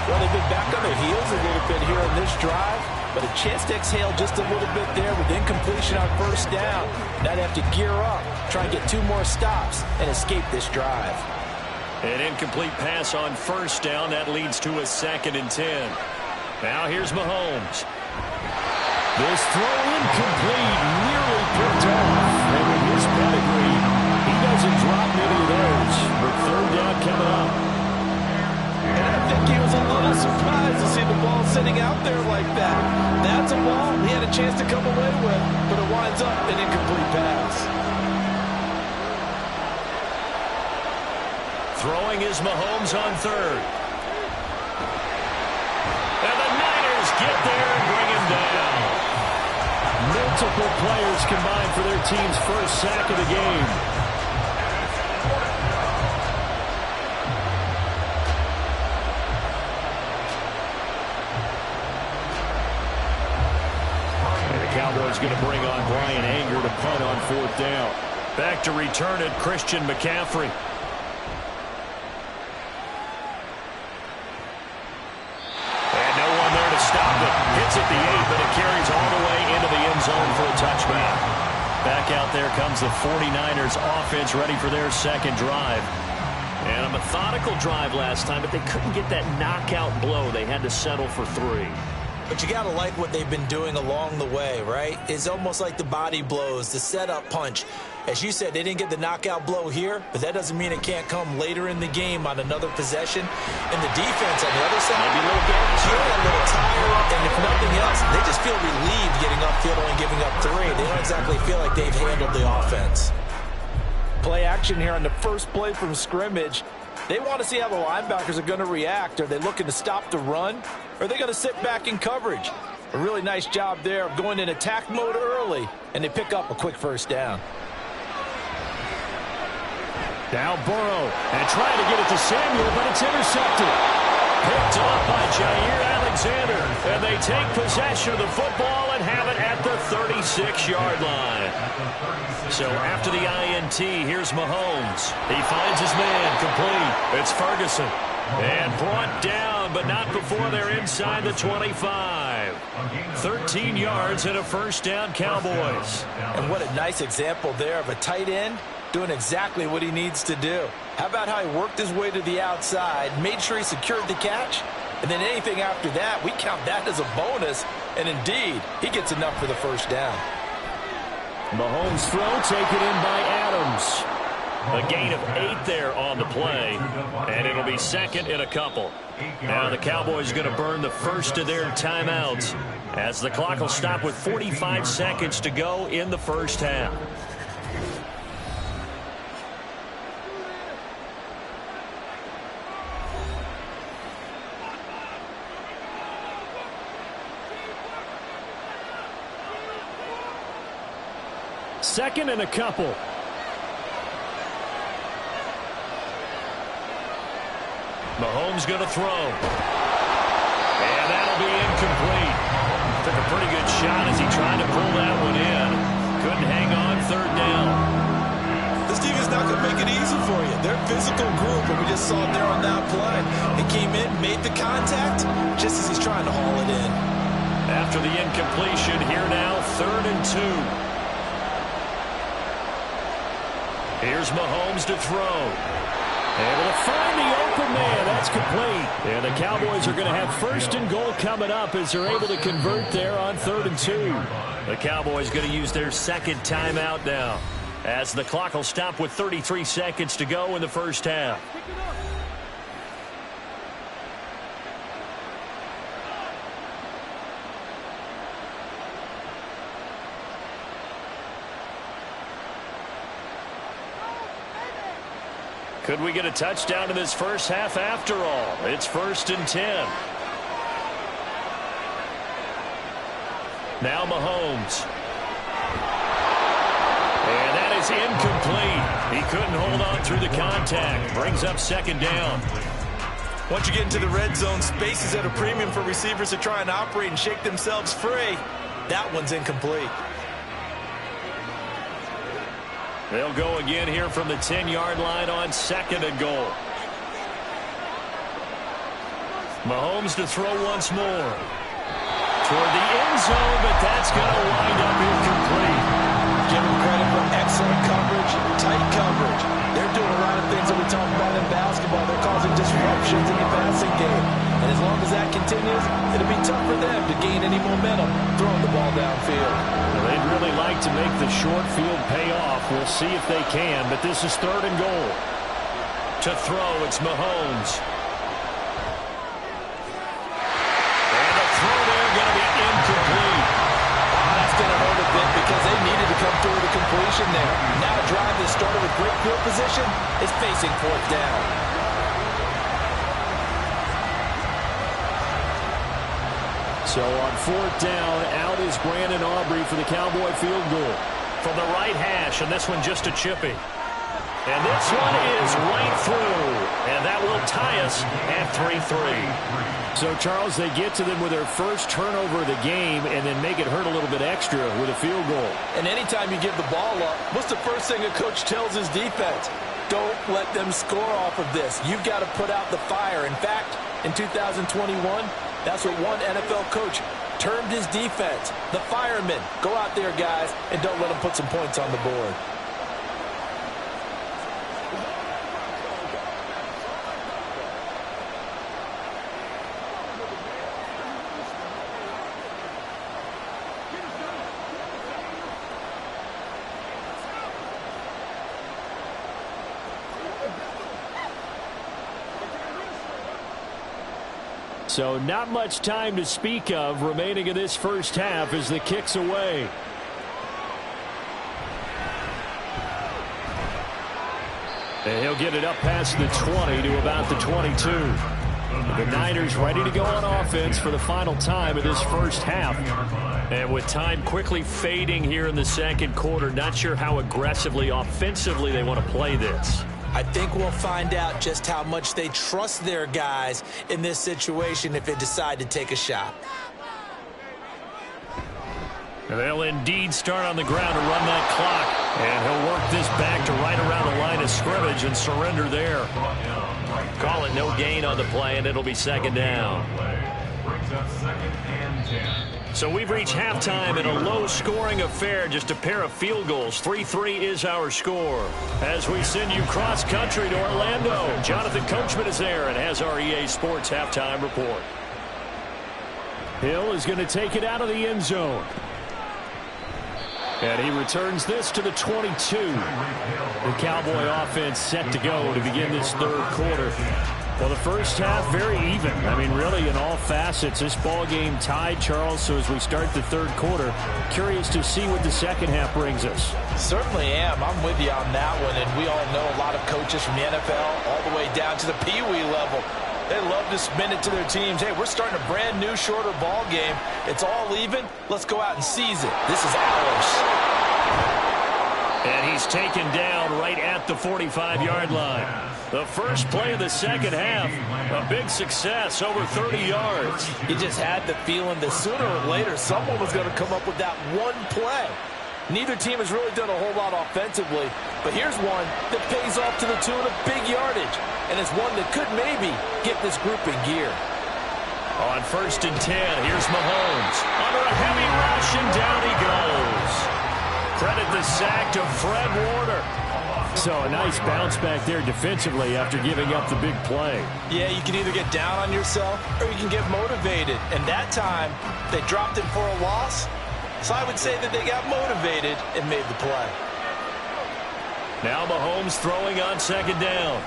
Well, they've been back on their heels a little bit here in this drive, but a chance to exhale just a little bit there with incompletion on first down. Now they have to gear up, try and get 2 more stops, and escape this drive. An incomplete pass on first down. That leads to a 2nd and 10. Now here's Mahomes. This throw incomplete, nearly picked off. And with his pedigree, he doesn't drop many of those. But 3rd down coming up. And I think he was a little surprised to see the ball sitting out there like that. That's a ball he had a chance to come away with, but it winds up an incomplete pass. Throwing is Mahomes on 3rd. And the Niners get there and bring him down. Multiple players combined for their team's first sack of the game. Cowboys going to bring on Brian Anger to punt on 4th down. Back to return it, Christian McCaffrey. And no one there to stop it. Hits at the 8, but it carries all the way into the end zone for a touchback. Back out there comes the 49ers offense ready for their 2nd drive. And a methodical drive last time, but they couldn't get that knockout blow. They had to settle for 3. But you got to like what they've been doing along the way, right? It's almost like the body blows, the setup punch. As you said, they didn't get the knockout blow here, but that doesn't mean it can't come later in the game on another possession. And the defense on the other side, maybe a little a little tired, and if nothing else, they just feel relieved getting upfield and giving up 3. They don't exactly feel like they've handled the offense. Play action here on the first play from scrimmage. They want to see how the linebackers are going to react. Are they looking to stop the run? Or are they going to sit back in coverage? A really nice job there of going in attack mode early, and they pick up a quick first down. Now Burrow, and trying to get it to Samuel, but it's intercepted. Picked up by Jair Alexander, and they take possession of the football and have it at the 36-yard line. So after the INT, here's Mahomes. He finds his man complete. It's Ferguson. And brought down, but not before they're inside the 25. 13 yards and a first down, Cowboys. And what a nice example there of a tight end doing exactly what he needs to do. How about how he worked his way to the outside, made sure he secured the catch, and then anything after that, we count that as a bonus. And indeed, he gets enough for the first down. Mahomes' throw taken in by Adams. A gain of 8 there on the play, and it'll be 2nd and a couple. Now the Cowboys are going to burn the first of their timeouts as the clock will stop with 45 seconds to go in the first half. Second and a couple. Mahomes going to throw. And that'll be incomplete. Took a pretty good shot as he tried to pull that one in. Couldn't hang They're a physical group, and we just saw it there on that play. He came in, made the contact, just as he's trying to haul it in. After the incompletion, here now, 3rd and 2. Here's Mahomes to throw. Able to find the open man. That's complete. And the Cowboys are going to have 1st and goal coming up as they're able to convert there on 3rd and 2. The Cowboys going to use their 2nd timeout now, as the clock will stop with 33 seconds to go in the first half. Could we get a touchdown in this first half after all? It's 1st and 10. Now Mahomes. And that is incomplete. He couldn't hold on through the contact. Brings up 2nd down. Once you get into the red zone, space is at a premium for receivers to try and operate and shake themselves free. That one's incomplete. They'll go again here from the 10-yard line on 2nd and goal. Mahomes to throw once more. Toward the end zone, but that's going to wind up incomplete. Give them credit for excellent coverage, tight coverage. They're doing a lot of things that we talk about in basketball. They're causing disruptions in the passing game. And as long as that continues, it'll be tough for them to gain any momentum throwing the ball downfield. They'd really like to make the short field pay off. We'll see if they can, but this is 3rd and goal. To throw, it's Mahomes. And the throw there going to be incomplete. That's going to hurt a bit because they needed to come through with a completion there. Now a drive that started with great field position is facing 4th down. So on 4th down, out is Brandon Aubrey for the Cowboy field goal. From the right hash, and this one just a chippy. And this one is right through. And that will tie us at 3-3. So, Charles, they get to them with their first turnover of the game and then make it hurt a little bit extra with a field goal. And anytime you give the ball up, what's the first thing a coach tells his defense? Don't let them score off of this. You've got to put out the fire. In fact, in 2021, that's what one NFL coach termed his defense. The firemen. Go out there, guys, and don't let them put some points on the board. So not much time to speak of remaining in this first half as the kick's away. And he'll get it up past the 20 to about the 22. The Niners ready to go on offense for the final time of this first half. And with time quickly fading here in the 2nd quarter, not sure how aggressively, offensively they want to play this. I think we'll find out just how much they trust their guys in this situation if they decide to take a shot. They'll indeed start on the ground to run that clock. And he'll work this back to right around the line of scrimmage and surrender there. Call it no gain on the play, and it'll be 2nd down. So we've reached halftime in a low-scoring affair, just a pair of field goals. 3-3 is our score. As we send you cross-country to Orlando, Jonathan Coachman is there and has our EA Sports halftime report. Hill is going to take it out of the end zone. And he returns this to the 22. The Cowboy offense set to go to begin this 3rd quarter. Well, the first half, very even. I mean, really, in all facets, this ball game tied, Charles. So as we start the 3rd quarter, curious to see what the 2nd half brings us. Certainly am. I'm with you on that one. And we all know a lot of coaches from the NFL all the way down to the Pee Wee level. They love to spin it to their teams. Hey, we're starting a brand new, shorter ball game. It's all even. Let's go out and seize it. This is ours. And he's taken down right at the 45-yard line. The first play of the 2nd half, a big success, over 30 yards. You just had the feeling that sooner or later someone was going to come up with that one play. Neither team has really done a whole lot offensively, but here's one that pays off to the tune of big yardage, and it's one that could maybe get this group in gear. On 1st and 10, here's Mahomes. Under a heavy rush, and down he goes. Credit the sack to Fred Warner. So a nice bounce back there defensively after giving up the big play. Yeah, you can either get down on yourself or you can get motivated. And that time, they dropped it for a loss. So I would say that they got motivated and made the play. Now Mahomes throwing on 2nd down.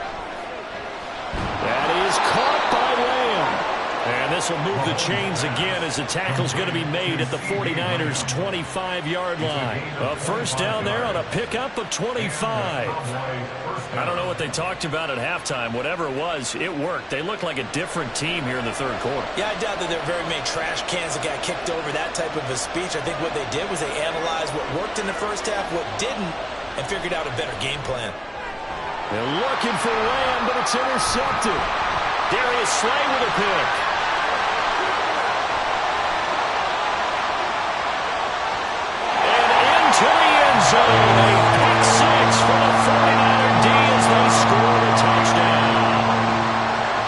That is caught by Lamb. And this will move the chains again as the tackle's going to be made at the 49ers' 25-yard line. A 1st down there on a pickup of 25. I don't know what they talked about at halftime. Whatever it was, it worked. They look like a different team here in the 3rd quarter. Yeah, I doubt that there are very many trash cans that got kicked over, that type of a speech. I think what they did was they analyzed what worked in the 1st half, what didn't, and figured out a better game plan. They're looking for Lamb, but it's intercepted. Darius Slay with a pick. To the end zone, a pick 6 for the 49er D as they score a touchdown.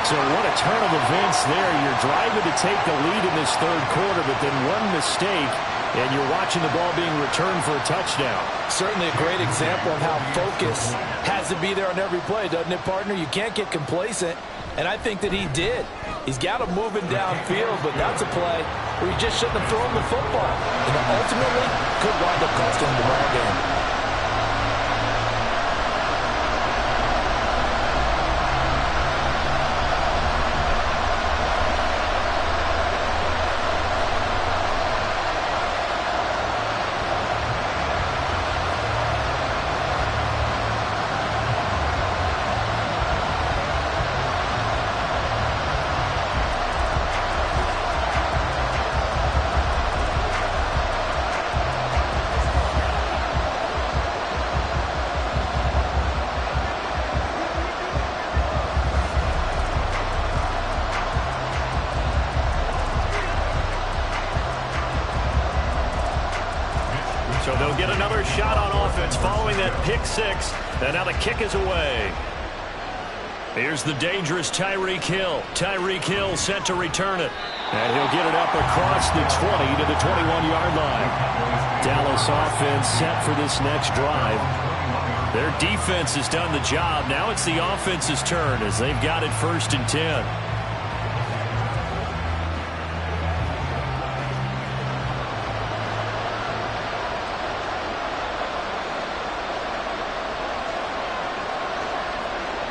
So what a turn of events there. You're driving to take the lead in this 3rd quarter, but then one mistake, and you're watching the ball being returned for a touchdown. Certainly a great example of how focus has to be there on every play, doesn't it, partner? You can't get complacent, and I think that he did. He's got him moving downfield, but that's a play where he just shouldn't have thrown the football. And ultimately, could wind up costing him the ball game. So they'll get another shot on offense following that pick 6. And now the kick is away. Here's the dangerous Tyreek Hill. Tyreek Hill set to return it. And he'll get it up across the 20 to the 21-yard line. Dallas offense set for this next drive. Their defense has done the job. Now it's the offense's turn as they've got it 1st and 10.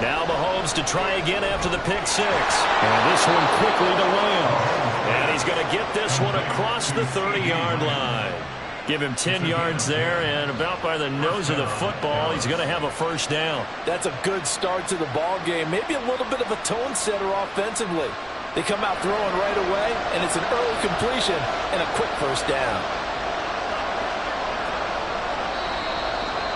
Now Mahomes to try again after the pick 6. And this one quickly to Lamb. And he's going to get this one across the 30-yard line. Give him 10 yards there, and about by the nose of the football, he's going to have a 1st down. That's a good start to the ball game. Maybe a little bit of a tone setter offensively. They come out throwing right away, and it's an early completion and a quick 1st down.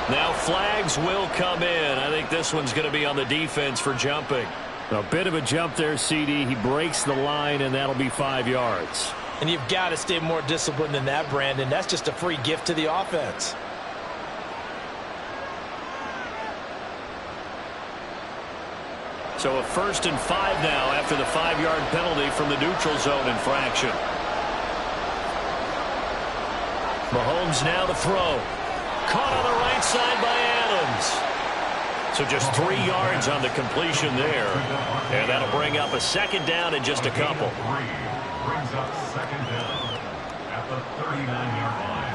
Now flags will come in. I think this one's going to be on the defense for jumping. A bit of a jump there, CD. He breaks the line, and that'll be 5 yards. And you've got to stay more disciplined than that, Brandon. That's just a free gift to the offense. So a 1st and 5 now after the 5-yard penalty from the neutral zone infraction. Mahomes now to throw. Caught on the right side by Adams. So just 3 yards on the completion there. And that'll bring up a 2nd down in just a couple. Brings up 2nd down at the 39-yard line.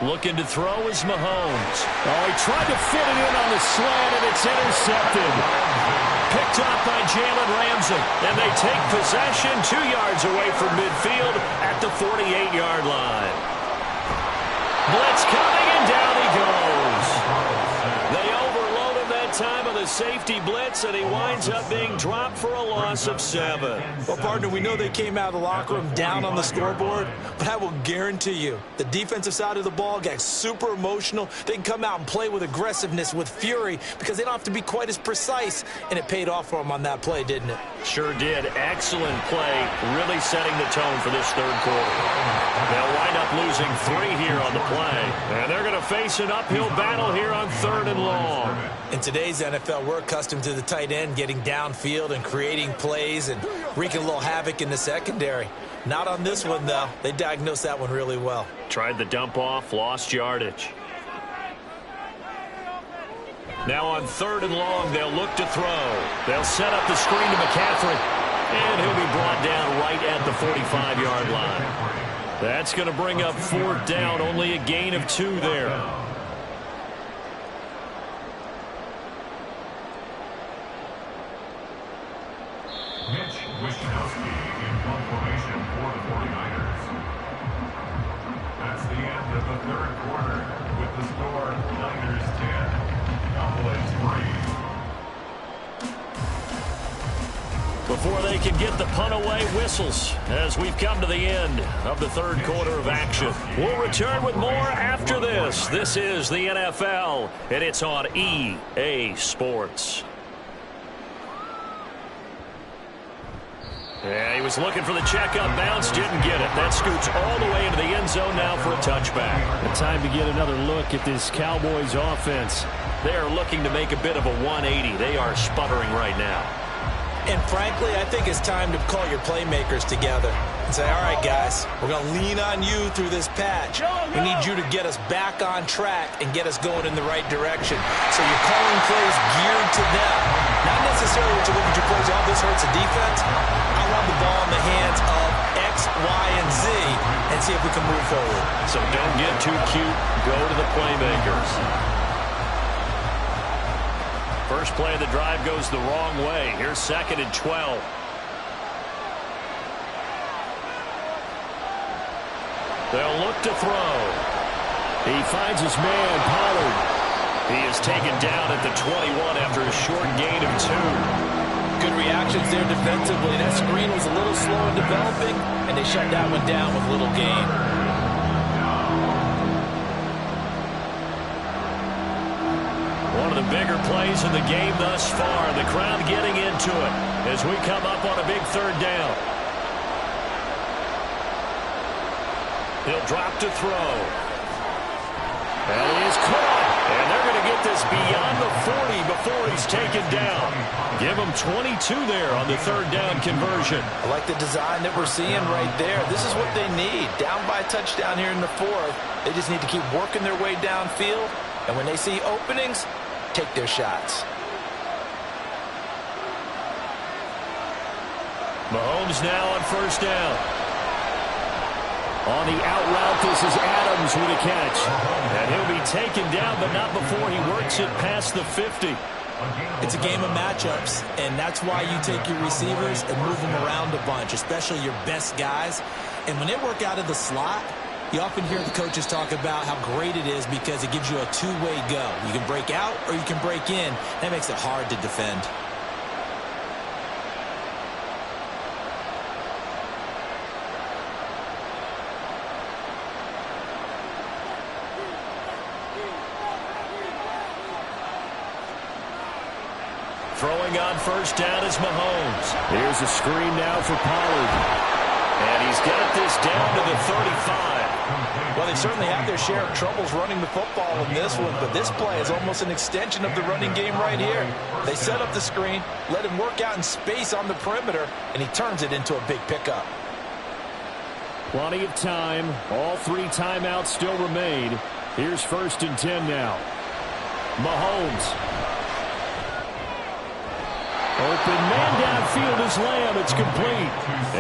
Looking to throw is Mahomes. Oh, he tried to fit it in on the slant, and it's intercepted. Picked up by Jalen Ramsey. And they take possession 2 yards away from midfield at the 48-yard line. Blitz coming, and down he goes. They overload him that time on the safety blitz, and he winds up being dropped for a loss of 7. Well, partner, we know they came out of the locker room down on the scoreboard, but I will guarantee you the defensive side of the ball got super emotional. They can come out and play with aggressiveness, with fury, because they don't have to be quite as precise, and it paid off for them on that play, didn't it? Sure did. Excellent play, really setting the tone for this third quarter. They'll wind up losing 3 here on the play, and they're going to face an uphill battle here on 3rd and long. In today's NFL, we're accustomed to the tight end getting downfield and creating plays and wreaking a little havoc in the secondary. Not on this one, though. They diagnosed that one really well. Tried the dump off, lost yardage. Now on 3rd and long, they'll look to throw. They'll set up the screen to McCaffrey, and he'll be brought down right at the 45-yard line. That's going to bring up 4th down, only a gain of 2 there. Mitch Wishnowsky in punt formation for the 49ers. That's the end of the 3rd quarter with the score Niners 10, Cowboys 3. Before they can get the punt away, whistles as we've come to the end of the 3rd quarter of action. We'll return with more after this. This is the NFL, and it's on EA Sports. Yeah, he was looking for the checkup bounce, didn't get it. That scoots all the way into the end zone now for a touchback. The time to get another look at this Cowboys offense. They are looking to make a bit of a 180. They are sputtering right now. And frankly, I think it's time to call your playmakers together and say, all right, guys, we're going to lean on you through this patch. We need you to get us back on track and get us going in the right direction. So you're calling plays geared to them. Not necessarily what you look at your plays, oh, this hurts the defense. I want the ball in the hands of X, Y, and Z and see if we can move forward. So don't get too cute. Go to the playmakers. First play of the drive goes the wrong way. Here's 2nd and 12. They'll look to throw. He finds his man, Pollard. He is taken down at the 21 after a short gain of 2. Good reactions there defensively. That screen was a little slow in developing, and they shut that one down with little gain. One of the bigger plays in the game thus far. The crowd getting into it as we come up on a big 3rd down. He'll drop to throw. And he is caught. And they're going to get this beyond the 40 before he's taken down. Give him 22 there on the 3rd down conversion. I like the design that we're seeing right there. This is what they need. Down by a touchdown here in the 4th. They just need to keep working their way downfield. And when they see openings, take their shots. Mahomes now on 1st down. On the out route, this is Adams with a catch. And he'll be taken down, but not before he works it past the 50. It's a game of matchups, and that's why you take your receivers and move them around a bunch, especially your best guys. And when they work out of the slot, you often hear the coaches talk about how great it is because it gives you a two-way go. You can break out or you can break in. That makes it hard to defend. Throwing on 1st down is Mahomes. Here's a screen now for Pollard. And he's got this down to the 35. Well, they certainly have their share of troubles running the football in this one, but this play is almost an extension of the running game right here. They set up the screen, let him work out in space on the perimeter, and he turns it into a big pickup. Plenty of time. All 3 timeouts still remain. Here's 1st and 10 now. Mahomes. Open man downfield is Lamb. It's complete.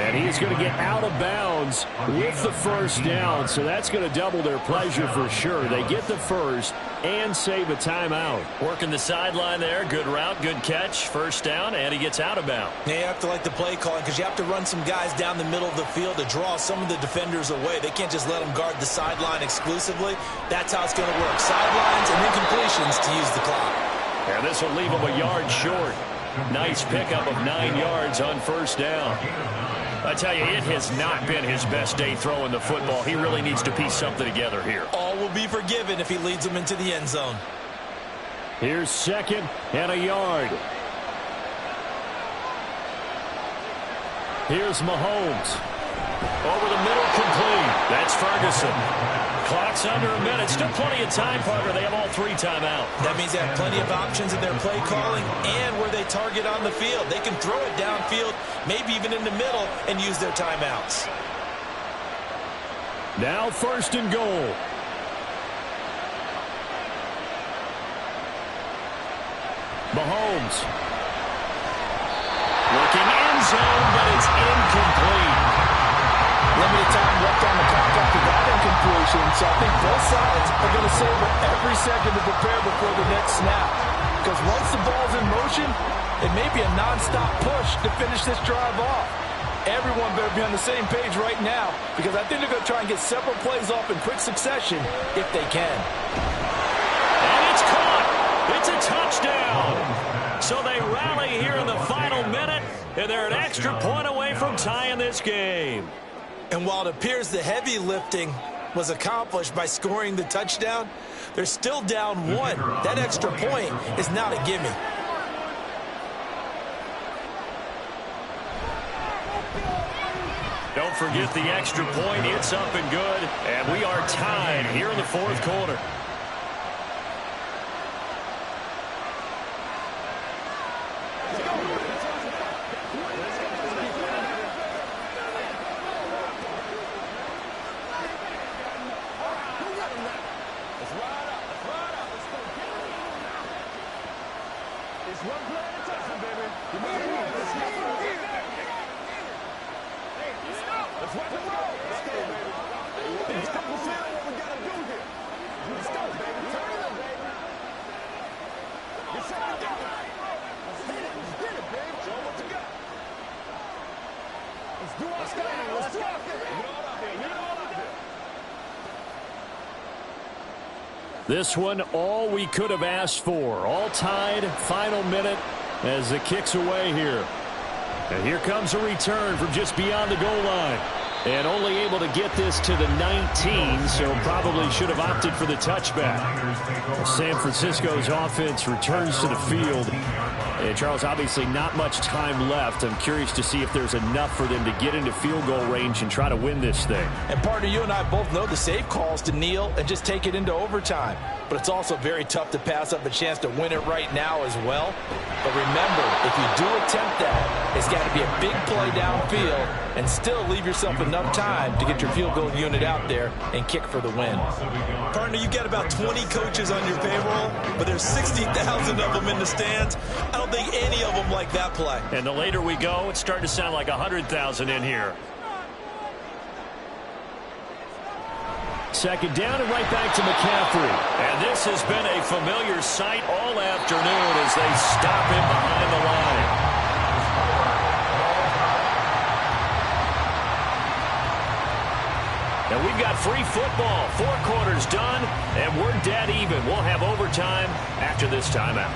And he's going to get out of bounds with the 1st down. So that's going to double their pleasure for sure. They get the 1st and save a timeout. Working the sideline there. Good route, good catch. 1st down, and he gets out of bounds. Yeah, you have to like the play calling because you have to run some guys down the middle of the field to draw some of the defenders away. They can't just let them guard the sideline exclusively. That's how it's going to work. Sidelines and then completions to use the clock. And this will leave him a yard short. Nice pickup of 9 yards on first down. I tell you, it has not been his best day throwing the football. He really needs to piece something together here. All will be forgiven if he leads them into the end zone. Here's 2nd and a yard. Here's Mahomes. Over the middle, complete. That's Ferguson. Clock's under a minute. Still plenty of time, partner. They have all 3 timeouts. That means they have plenty of options in their play calling and where they target on the field. They can throw it downfield, maybe even in the middle, and use their timeouts. Now 1st and goal. Mahomes. Looking end zone, but it's incomplete. Limited time left on the clock after that incompletion, so I think both sides are going to savor every second to prepare before the next snap. Because once the ball's in motion, it may be a non-stop push to finish this drive off. Everyone better be on the same page right now, because I think they're going to try and get several plays off in quick succession if they can. And it's caught. It's a touchdown. So they rally here in the final minute, and they're an extra point away from tying this game. And while it appears the heavy lifting was accomplished by scoring the touchdown, they're still down 1. That extra point is not a gimme. Don't forget the extra point. It's up and good. And we are tied here in the 4th quarter. This one, all we could have asked for. All tied, final minute as the kick's away here. And here comes a return from just beyond the goal line. And only able to get this to the 19, so probably should have opted for the touchback. San Francisco's offense returns to the field. And Charles, obviously not much time left. I'm curious to see if there's enough for them to get into field goal range and try to win this thing. And partner, you and I both know the safe calls to kneel and just take it into overtime. But it's also very tough to pass up a chance to win it right now as well. But remember, if you do attempt that, it's got to be a big play downfield and still leave yourself enough time to get your field goal unit out there and kick for the win. Partner, you got about 20 coaches on your payroll, but there's 60,000 of them in the stands. I don't think any of them like that play. And the later we go, it's starting to sound like 100,000 in here. 2nd down and right back to McCaffrey. And this has been a familiar sight all afternoon as they stop him behind the line. And we've got free football. 4 quarters done, and we're dead even. We'll have overtime after this timeout.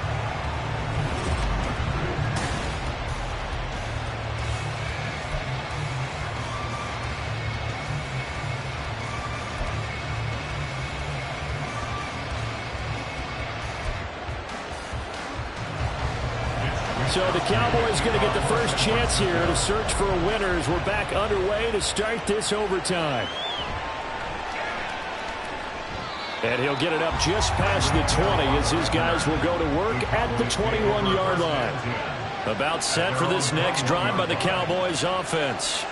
So the Cowboys going to get the first chance here to search for a winner as we're back underway to start this overtime. And he'll get it up just past the 20 as his guys will go to work at the 21-yard line. About set for this next drive by the Cowboys offense.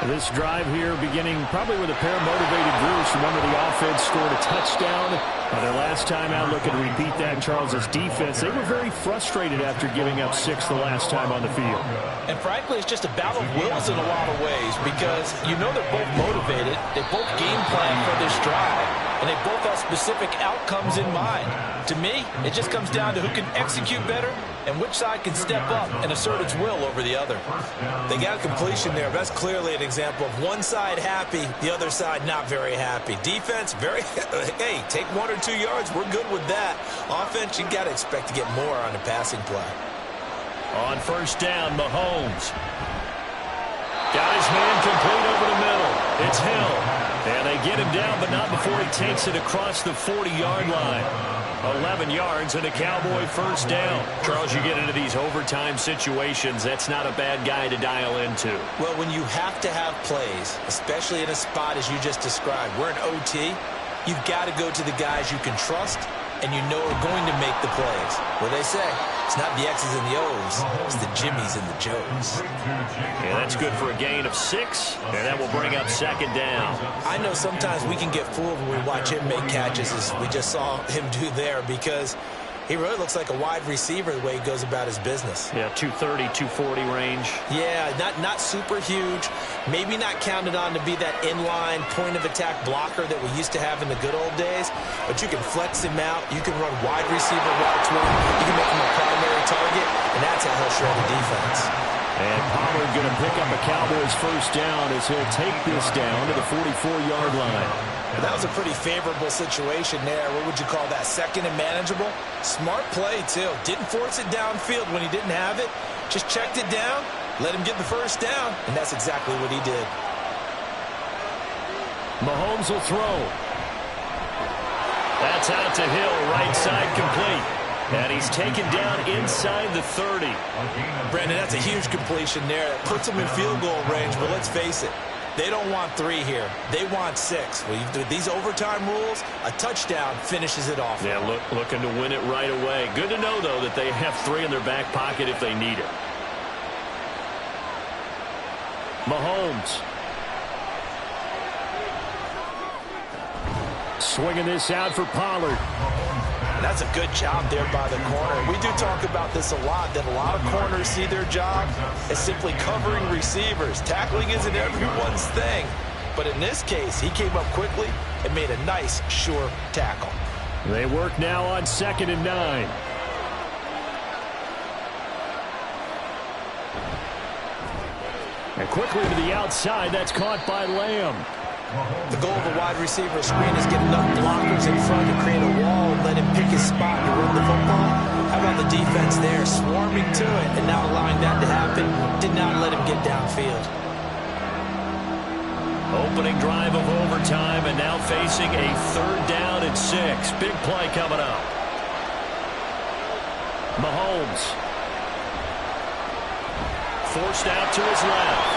This drive here beginning probably with a pair of motivated groups. Remember, the offense scored a touchdown. Their last time out looking to repeat that in Charles' defense. They were very frustrated after giving up 6 the last time on the field. And frankly, it's just a battle of wills in a lot of ways because you know they're both motivated. They both game plan for this drive. And they both have specific outcomes in mind. To me, it just comes down to who can execute better and which side can step up and assert its will over the other. They got a completion there, but that's clearly an example of one side happy, the other side not very happy. Defense, very, hey, take 1 or 2 yards, we're good with that. Offense, you got to expect to get more on the passing play. On first down, Mahomes. Got his man complete over the middle. It's Hill. And they get him down, but not before he takes it across the 40-yard line. 11 yards and a Cowboy first down. Charles, you get into these overtime situations, that's not a bad guy to dial into. Well, when you have to have plays, especially in a spot as you just described, we're in OT, you've got to go to the guys you can trust and you know are going to make the plays. What they say, it's not the X's and the O's, it's the Jimmies and the Joes. Yeah, that's good for a gain of 6, and that will bring up second down. I know sometimes we can get fooled when we watch him make catches, as we just saw him do there, because he really looks like a wide receiver the way he goes about his business. Yeah, 230, 240 range. Yeah, not super huge. Maybe not counted on to be that inline point-of-attack blocker that we used to have in the good old days. But you can flex him out. You can run wide receiver routes with him. You can make him a primary target, and that's how he'll shred the defense. And Pollard going to pick up a Cowboys first down as he'll take this down to the 44-yard line. That was a pretty favorable situation there. What would you call that? Second and manageable? Smart play, too. Didn't force it downfield when he didn't have it. Just checked it down, let him get the first down, and that's exactly what he did. Mahomes will throw. That's out to Hill, right side complete. And he's taken down inside the 30. Brandon, that's a huge completion there. It puts him in field goal range, but let's face it. They don't want 3 here. They want 6. Well, with these overtime rules, a touchdown finishes it off. Yeah, looking to win it right away. Good to know, though, that they have 3 in their back pocket if they need it. Mahomes. Swinging this out for Pollard. And that's a good job there by the corner. We do talk about this a lot, that a lot of corners see their job as simply covering receivers. Tackling isn't everyone's thing. But in this case, he came up quickly and made a nice, sure tackle. They work now on 2nd and 9. And quickly to the outside, that's caught by Lamb. The goal of a wide receiver screen is get enough blockers in front to create a wall and let him pick his spot to run the football. How about the defense there, swarming to it and not allowing that to happen? Did not let him get downfield. Opening drive of overtime and now facing a 3rd down and 6. Big play coming up. Mahomes. Forced out to his left.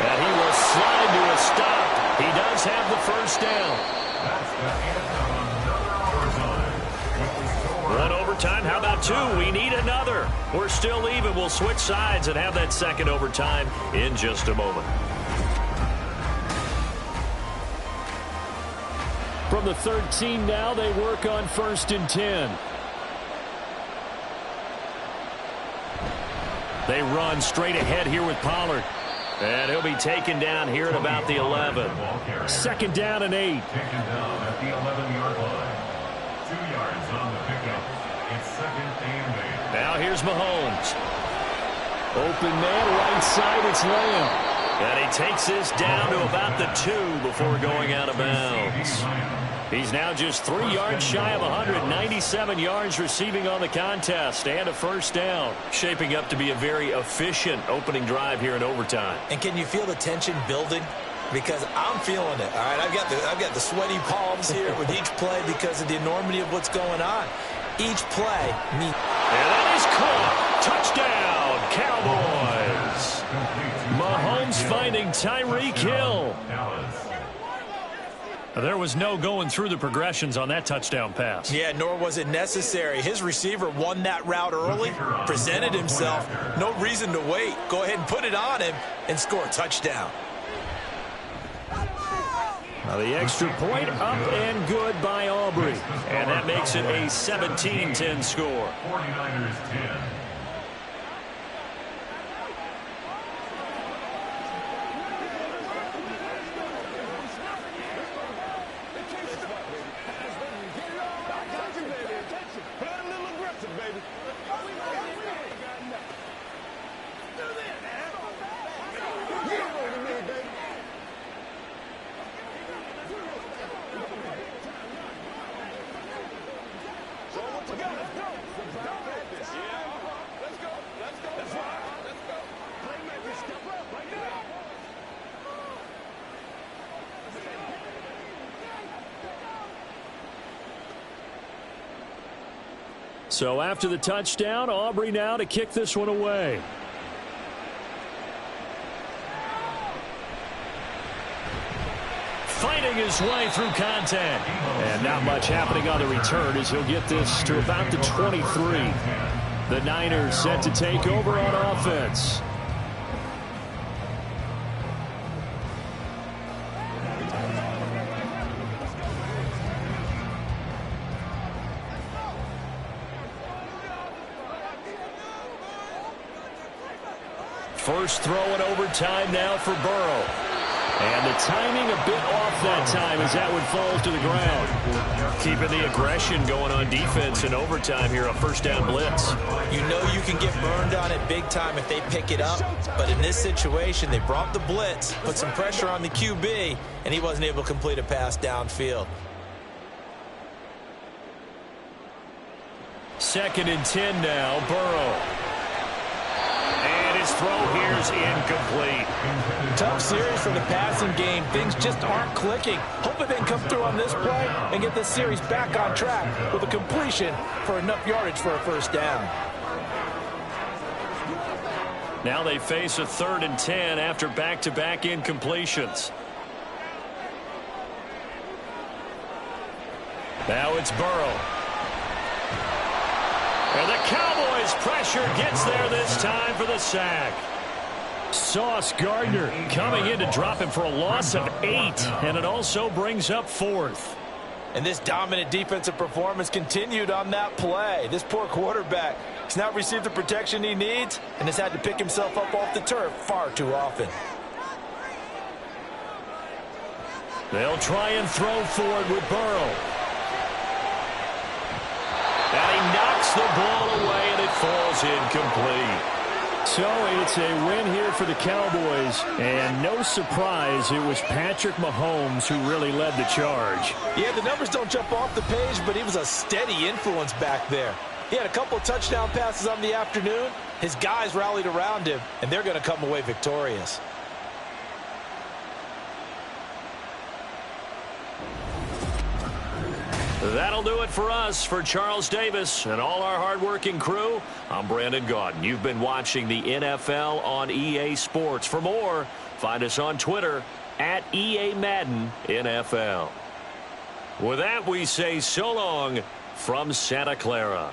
And he will slide to a stop. He does have the first down. One overtime. How about 2? We need another. We're still even. We'll switch sides and have that second overtime in just a moment. From the 13 now, they work on 1st and 10. They run straight ahead here with Pollard. And he'll be taken down here at about the 11. 2nd down and 8. Taken down at the 11-yard line. 2 yards on the pickup. It's 2nd and 8. Now here's Mahomes. Open man, right side, it's Lamb. And he takes this down to about the 2 before going out of bounds. He's now just 3 yards shy of 197 yards receiving on the contest and a first down. Shaping up to be a very efficient opening drive here in overtime. And can you feel the tension building? Because I'm feeling it. All right, I've got the sweaty palms here with each play because of the enormity of what's going on. Each play means. And that is caught. Touchdown, Cowboys. Mahomes finding Tyreek Hill. There was no going through the progressions on that touchdown pass. Yeah, nor was it necessary. His receiver won that route early, presented himself. No reason to wait. Go ahead and put it on him and score a touchdown. Now the extra point up and good by Aubrey. And that makes it a 17-10 score. 49ers 10. Play a little aggressive, baby. So after the touchdown, Aubrey now to kick this one away. Fighting his way through contact. And not much happening on the return as he'll get this to about the 23. The Niners set to take over on offense. First throw in overtime now for Burrow. And the timing a bit off that time as that one falls to the ground. Keeping the aggression going on defense in overtime here, a first down blitz. You know you can get burned on it big time if they pick it up. But in this situation, they brought the blitz, put some pressure on the QB, and he wasn't able to complete a pass downfield. 2nd and 10 now, Burrow. And his throw here is incomplete. Tough series for the passing game. Things just aren't clicking. Hoping they can come through on this play and get this series back on track with a completion for enough yardage for a first down. Now they face a 3rd and 10 after back-to-back incompletions. Now it's Burrow. And the Cowboys pressure gets there this time for the sack. Sauce Gardner coming in to drop him for a loss of 8, and it also brings up 4th. And this dominant defensive performance continued on that play. This poor quarterback has not received the protection he needs and has had to pick himself up off the turf far too often. They'll try and throw forward with Burrow. And he knocks the ball away, and it falls incomplete. So it's a win here for the Cowboys, and no surprise, it was Patrick Mahomes who really led the charge. Yeah, the numbers don't jump off the page, but he was a steady influence back there. He had a couple of touchdown passes on the afternoon. His guys rallied around him, and they're going to come away victorious. That'll do it for us. For Charles Davis and all our hardworking crew, I'm Brandon Gaudin. You've been watching the NFL on EA Sports. For more, find us on Twitter at EA Madden NFL. With that, we say so long from Santa Clara.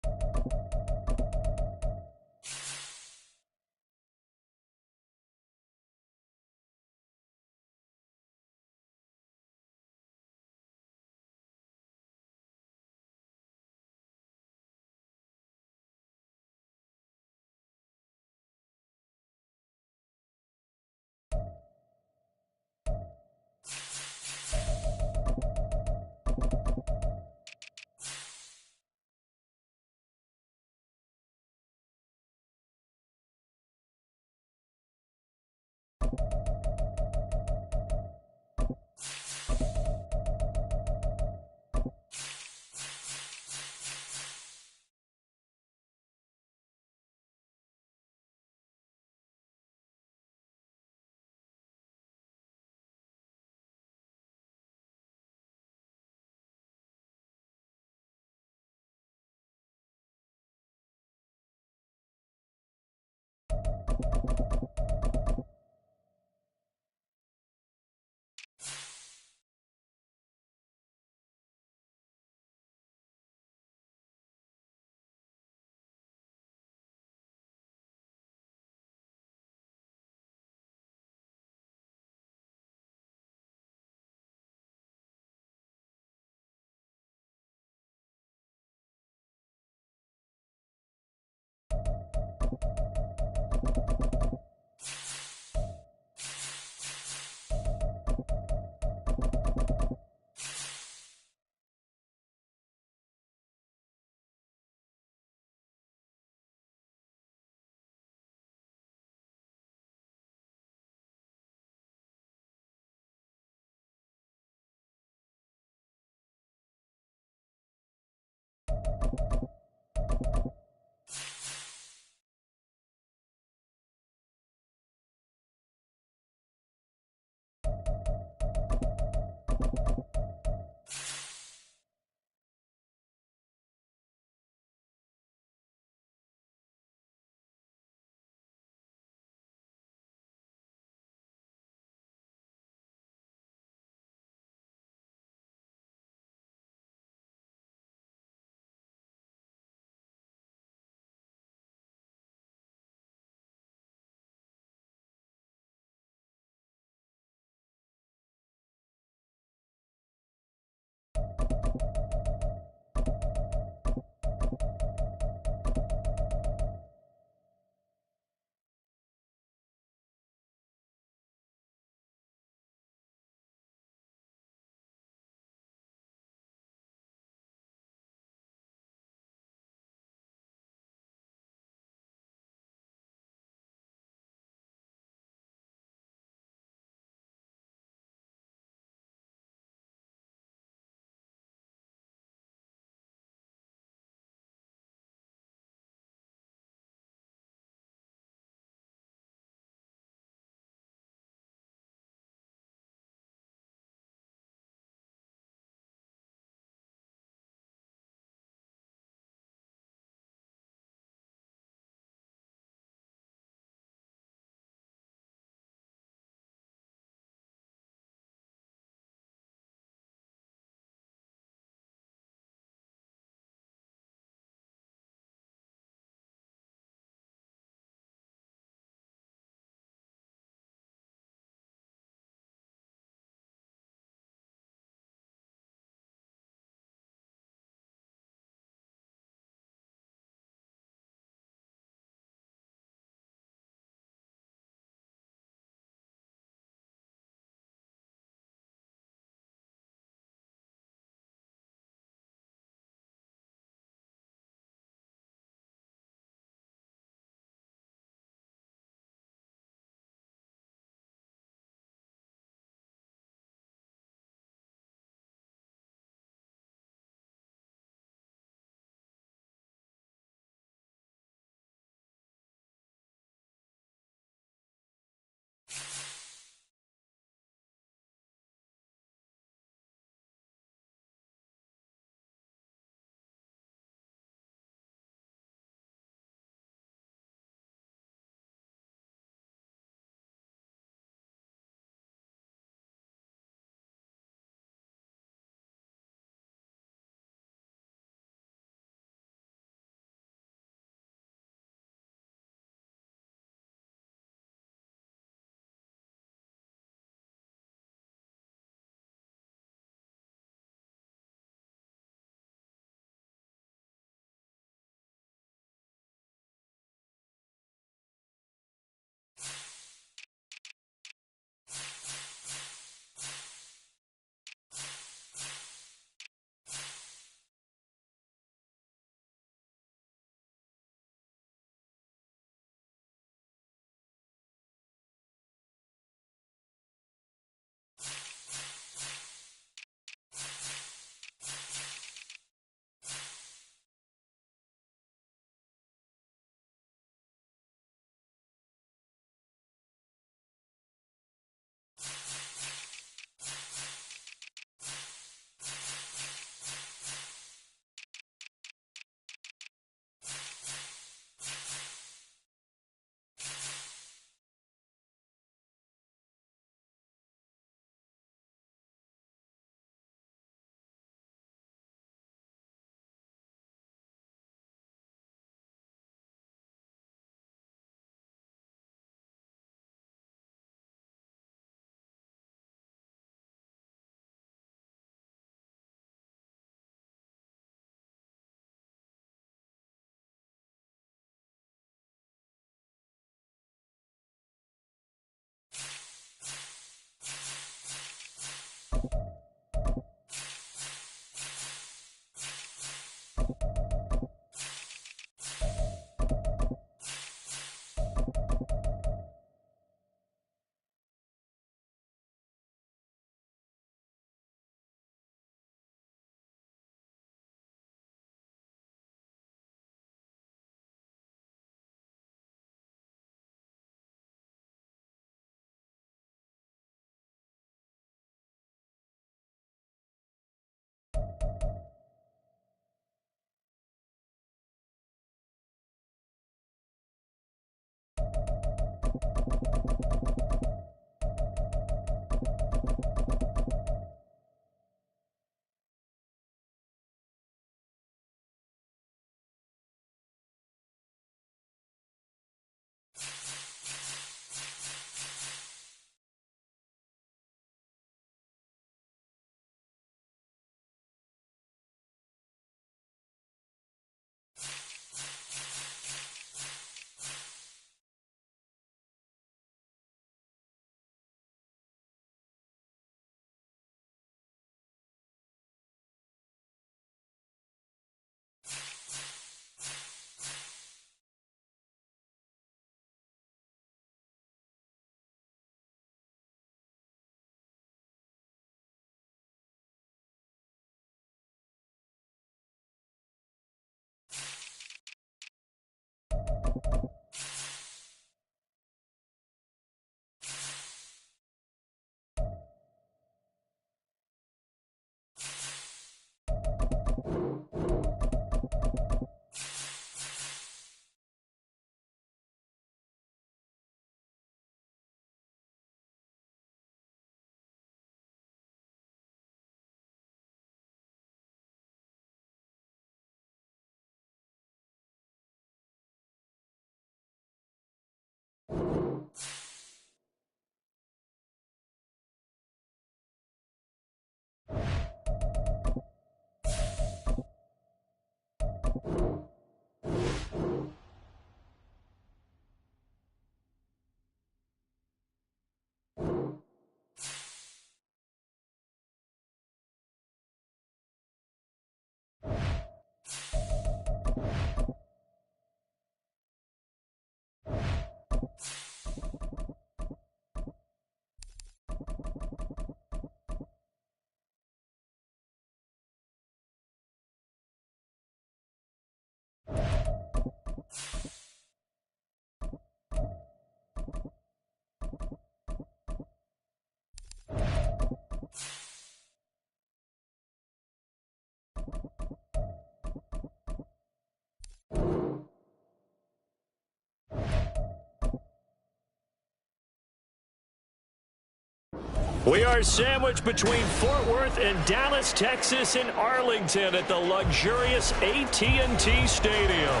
We are sandwiched between Fort Worth and Dallas, Texas, and Arlington at the luxurious AT&T Stadium.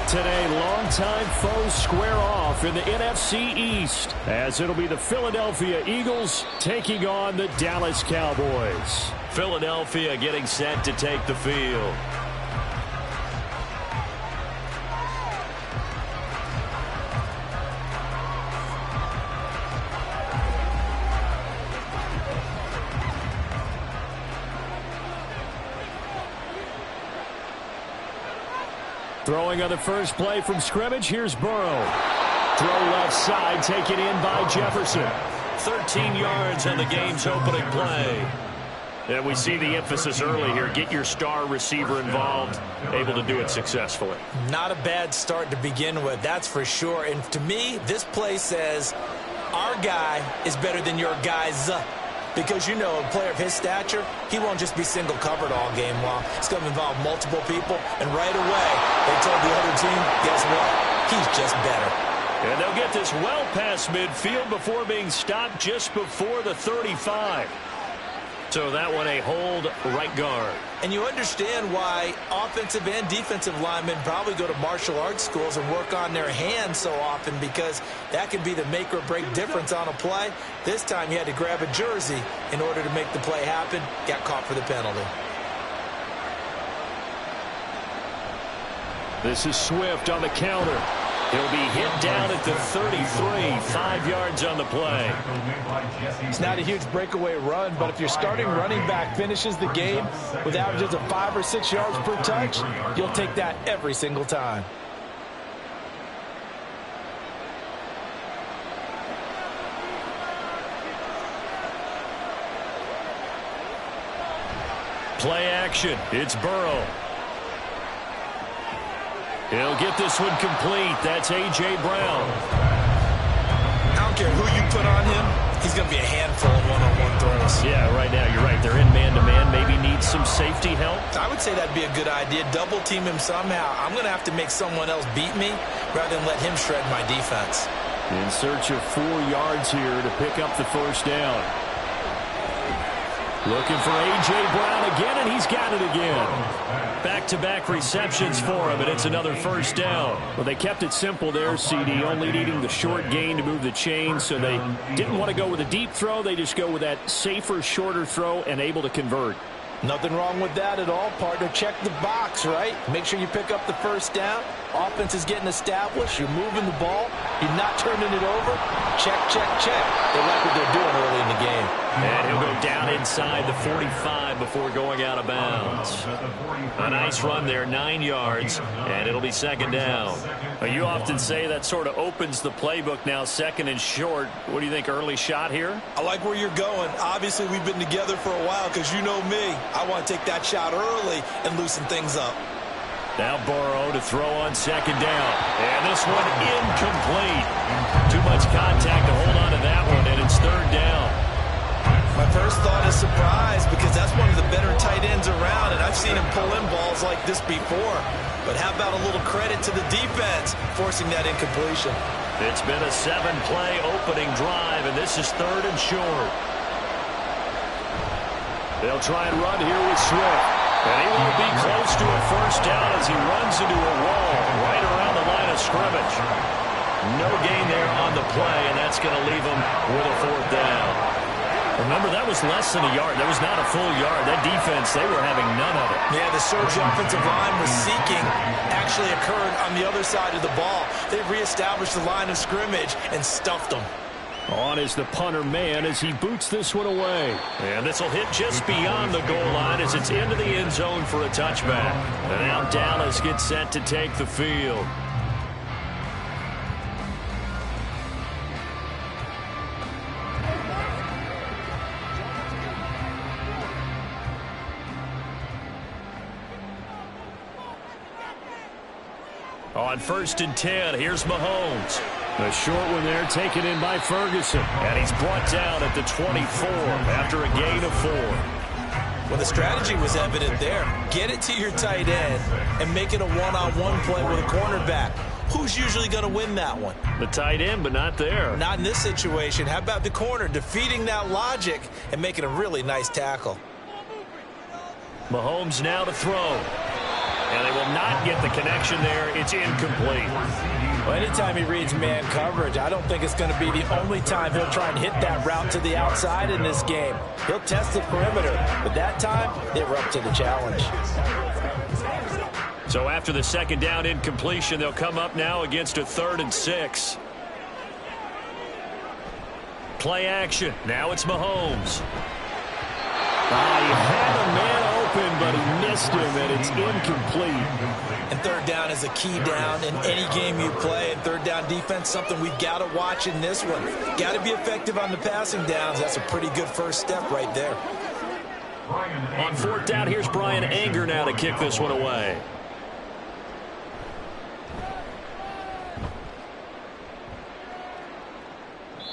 Today, longtime foes square off in the NFC East, as it'll be the Philadelphia Eagles taking on the Dallas Cowboys. Philadelphia getting set to take the field. Throwing on the first play from scrimmage, here's Burrow. Throw left side, taken in by Jefferson. 13 yards on the game's opening play. And we see the emphasis early here. Get your star receiver involved, able to do it successfully. Not a bad start to begin with, that's for sure. And to me, this play says our guy is better than your guys. Because, you know, a player of his stature, he won't just be single covered all game long. It's going to involve multiple people. And right away, they told the other team, guess what? He's just better. And they'll get this well past midfield before being stopped just before the 35. So that one a hold right guard. And you understand why offensive and defensive linemen probably go to martial arts schools and work on their hands so often, because that can be the make or break difference on a play. This time he had to grab a jersey in order to make the play happen. Got caught for the penalty. This is Swift on the counter. He'll be hit down at the 33, 5 yards on the play. It's not a huge breakaway run, but if your starting running back finishes the game with averages of 5 or 6 yards per touch, you'll take that every single time. Play action. It's Burrow. He'll get this one complete. That's A.J. Brown. I don't care who you put on him. He's going to be a handful of one-on-one throws. Yeah, right now, you're right. They're in man-to-man. Maybe need some safety help. I would say that'd be a good idea. Double team him somehow. I'm going to have to make someone else beat me rather than let him shred my defense. In search of 4 yards here to pick up the first down. Looking for A.J. Brown again, and he's got it again. Back-to-back receptions for him, and it's another first down. Well, they kept it simple there, CD, only needing the short gain to move the chain, so they didn't want to go with a deep throw. They just go with that safer, shorter throw and able to convert. Nothing wrong with that at all, partner. Check the box, right? Make sure you pick up the first down. Offense is getting established. You're moving the ball. You're not turning it over. Check, check, check. They like what they're doing early in the game. And he'll go down inside the 45 before going out of bounds. A nice run there, 9 yards, and it'll be second down. You often say that sort of opens the playbook now, second and short. What do you think, early shot here? I like where you're going. Obviously, we've been together for a while because you know me. I want to take that shot early and loosen things up. Now Burrow to throw on second down. And this one incomplete. Too much contact to hold on to that one, and it's third down. My first thought is surprise, because that's one of the better tight ends around, and I've seen him pull in balls like this before. But how about a little credit to the defense forcing that incompletion? It's been a 7-play opening drive, and this is third and short. They'll try and run here with Swift. And he won't be close to a first down as he runs into a wall right around the line of scrimmage. No gain there on the play, and that's going to leave him with a fourth down. Remember, that was less than a yard. That was not a full yard. That defense, they were having none of it. Yeah, the surge offensive line was seeking actually occurred on the other side of the ball. They reestablished the line of scrimmage and stuffed them. On is the punter man as he boots this one away. And this will hit just beyond the goal line as it's into the end zone for a touchback. And now Dallas gets set to take the field. On 1st and 10, here's Mahomes. A short one there taken in by Ferguson. And he's brought down at the 24 after a gain of 4. Well, the strategy was evident there. Get it to your tight end and make it a one-on-one play with a cornerback. Who's usually going to win that one? The tight end, but not there. Not in this situation. How about the corner defeating that logic and making a really nice tackle? Mahomes now to throw. And they will not get the connection there. It's incomplete. Well, anytime he reads man coverage, I don't think it's going to be the only time he'll try and hit that route to the outside in this game. He'll test the perimeter, but that time, they were up to the challenge. So after the second down incompletion, they'll come up now against a 3rd and 6. Play action. Now it's Mahomes. He had a man open, but he missed him, and it's incomplete. And 3rd down is a key down in any game you play. And 3rd down defense, something we've got to watch in this one. Got to be effective on the passing downs. That's a pretty good first step right there. On 4th down, here's Bryan Anger now to kick this one away.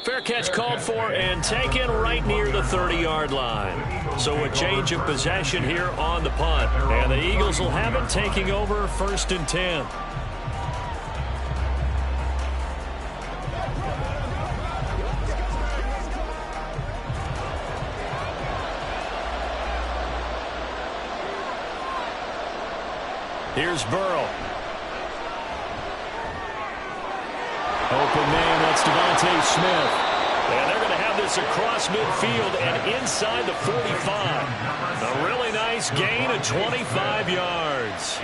Fair catch called for and taken right near the 30-yard line. So a change of possession here on the punt. And the Eagles will have it taking over 1st and 10. Here's Burrow. Open man, that's Devontae Smith. And they're going to have this across midfield and inside the 45. A really nice gain of 25 yards.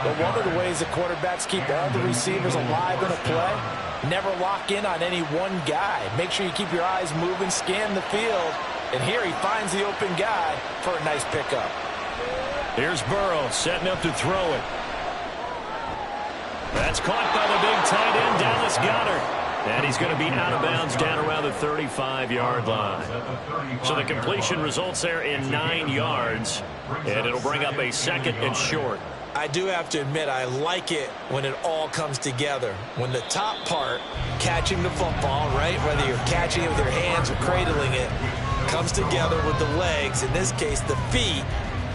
But one of the ways the quarterbacks keep all the receivers alive in a play, never lock in on any one guy. Make sure you keep your eyes moving, scan the field. And here he finds the open guy for a nice pickup. Here's Burrow setting up to throw it. That's caught by the big tight end, Dallas Goedert. And he's going to be out of bounds down around the 35-yard line. So the completion results there in 9 yards. And it'll bring up a 2nd and short. I do have to admit, I like it when it all comes together. When the top part, catching the football, right, whether you're catching it with your hands or cradling it, comes together with the legs, in this case the feet,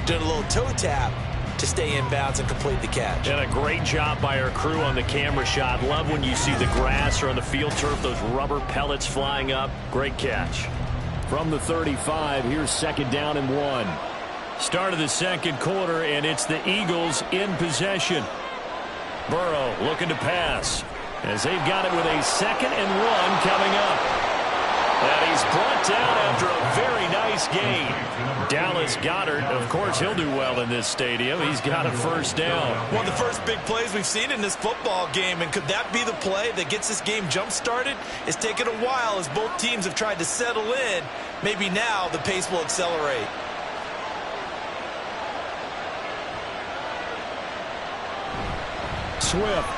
doing a little toe tap to stay in bounds and complete the catch. And a great job by our crew on the camera shot. Love when you see the grass or on the field turf, those rubber pellets flying up. Great catch. From the 35, here's 2nd down and 1. Start of the 2nd quarter, and it's the Eagles in possession. Burrow looking to pass as they've got it with a 2nd and 1 coming up. And he's brought down after a very nice gain. Dallas Goedert, of course, he'll do well in this stadium. He's got a 1st down. One of the first big plays we've seen in this football game, and could that be the play that gets this game jump-started? It's taken a while as both teams have tried to settle in. Maybe now the pace will accelerate. Swift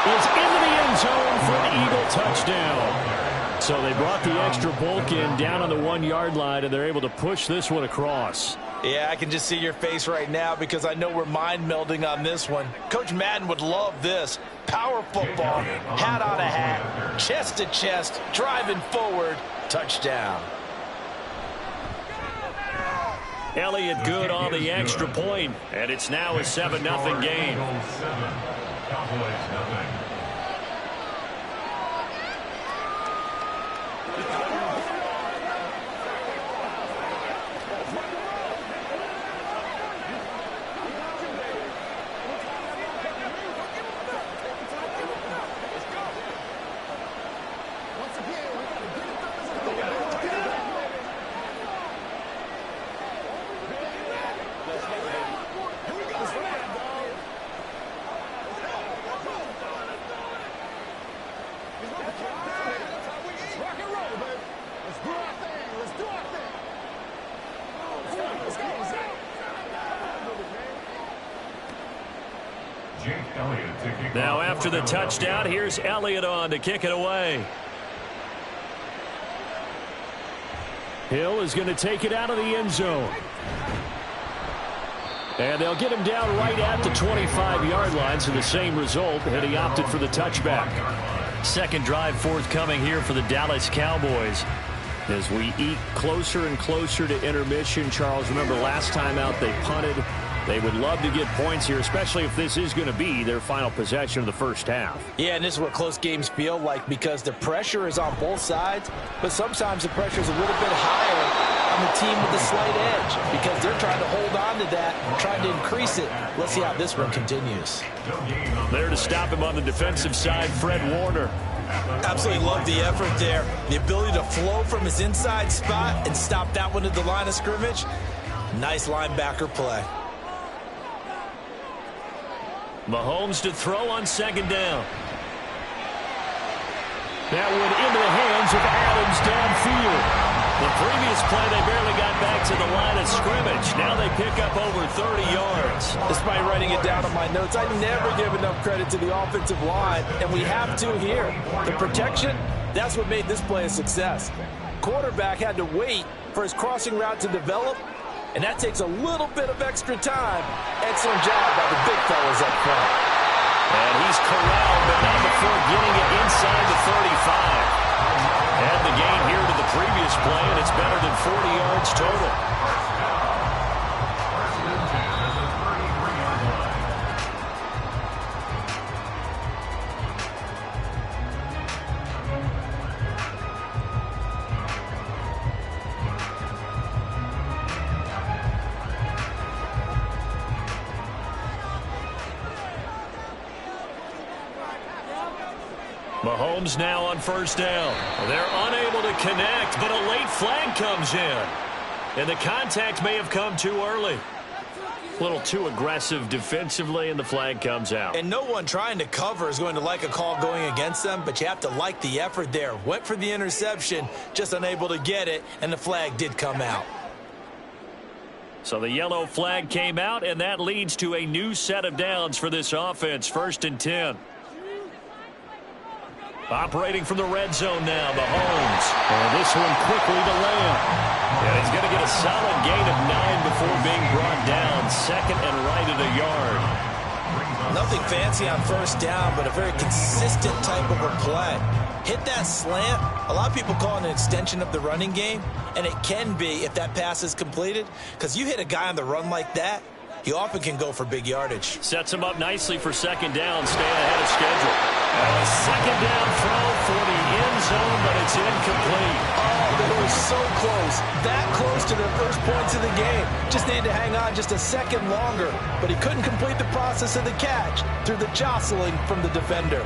is into the end zone for an Eagle touchdown. So they brought the extra bulk in down on the 1-yard line, and they're able to push this one across. Yeah, I can just see your face right now because I know we're mind melding on this one. Coach Madden would love this. Power football, hat on a hat, chest to chest, driving forward, touchdown. Elliott good on the extra point, and it's now a 7-0 game. Cowboys 0. Now after the touchdown, here's Elliott on to kick it away. Hill is going to take it out of the end zone. And they'll get him down right at the 25-yard line, so the same result, and he opted for the touchback. Second drive forthcoming here for the Dallas Cowboys. As we eke closer and closer to intermission, Charles, remember last time out they punted. They would love to get points here, especially if this is going to be their final possession of the first half. Yeah, and this is what close games feel like because the pressure is on both sides, but sometimes the pressure is a little bit higher on the team with the slight edge because they're trying to hold on to that and trying to increase it. Let's see how this one continues. There to stop him on the defensive side, Fred Warner. Absolutely love the effort there. The ability to flow from his inside spot and stop that one at the line of scrimmage. Nice linebacker play. Mahomes to throw on second down. That one into the hands of Adams downfield. The previous play, they barely got back to the line of scrimmage. Now they pick up over 30 yards. Despite writing it down on my notes, I never give enough credit to the offensive line, and we have to here. The protection, that's what made this play a success. Quarterback had to wait for his crossing route to develop, and that takes a little bit of extra time. Excellent job by the big fellas up front. And he's corralled, but not before getting it inside the 35. And the gain here to the previous play, and it's better than 40 yards total. Mahomes now on first down. They're unable to connect, but a late flag comes in. And the contact may have come too early. A little too aggressive defensively, and the flag comes out. And no one trying to cover is going to like a call going against them, but you have to like the effort there. Went for the interception, just unable to get it, and the flag did come out. So the yellow flag came out, and that leads to a new set of downs for this offense. 1st and 10. Operating from the red zone now, Mahomes. And this one quickly to Lamb. And he's going to get a solid gain of 9 before being brought down. Second and right at a yard. Nothing fancy on first down, but a very consistent type of a play. Hit that slant. A lot of people call it an extension of the running game, and it can be if that pass is completed, because you hit a guy on the run like that, he often can go for big yardage. Sets him up nicely for second down, staying ahead of schedule. And a second down throw for the end zone, but it's incomplete. Oh, they were so close. That close to their first points of the game. Just needed to hang on just a second longer, but he couldn't complete the process of the catch through the jostling from the defender.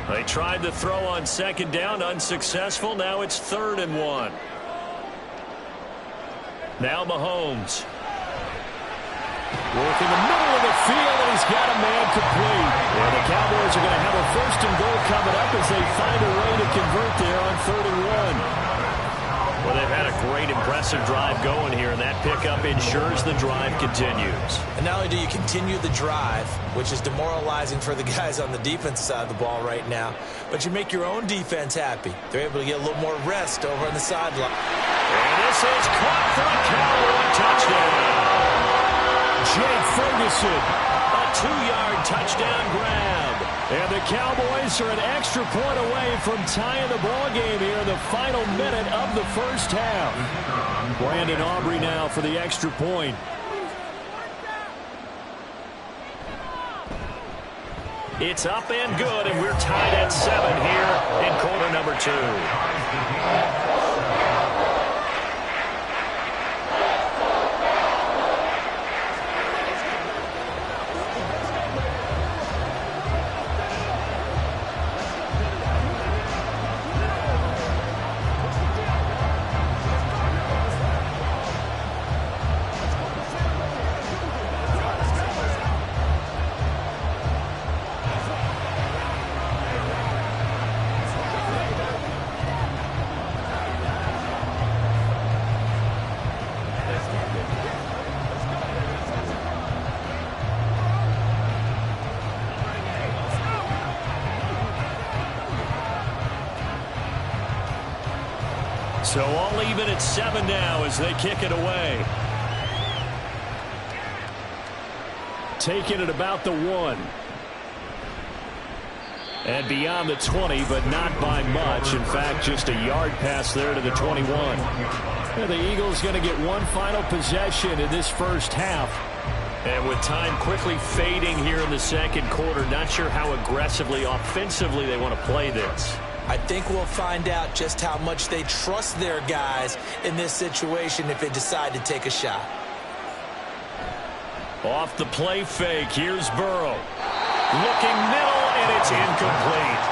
They tried to throw on second down, unsuccessful. Now it's 3rd and 1. Now Mahomes. Working the middle of the field, and he's got a man complete. And the Cowboys are going to have a 1st and goal coming up as they find a way to convert there on 3rd and 1. Well, they've had a great, impressive drive going here, and that pickup ensures the drive continues. And not only do you continue the drive, which is demoralizing for the guys on the defensive side of the ball right now, but you make your own defense happy. They're able to get a little more rest over on the sideline. And this is caught for a Cowboy touchdown. Jake Ferguson, a 2-yard touchdown grab. And the Cowboys are an extra point away from tying the ball game here in the final minute of the first half. Brandon Aubrey now for the extra point. It's up and good, and we're tied at 7 here in quarter number 2. So all even at 7 now as they kick it away. Taking it about the 1. And beyond the 20, but not by much. In fact, just a yard pass there to the 21. And the Eagles going to get one final possession in this first half. And with time quickly fading here in the second quarter, not sure how aggressively, offensively they want to play this. I think we'll find out just how much they trust their guys in this situation if they decide to take a shot. Off the play fake, here's Burrow. Looking middle, and it's incomplete.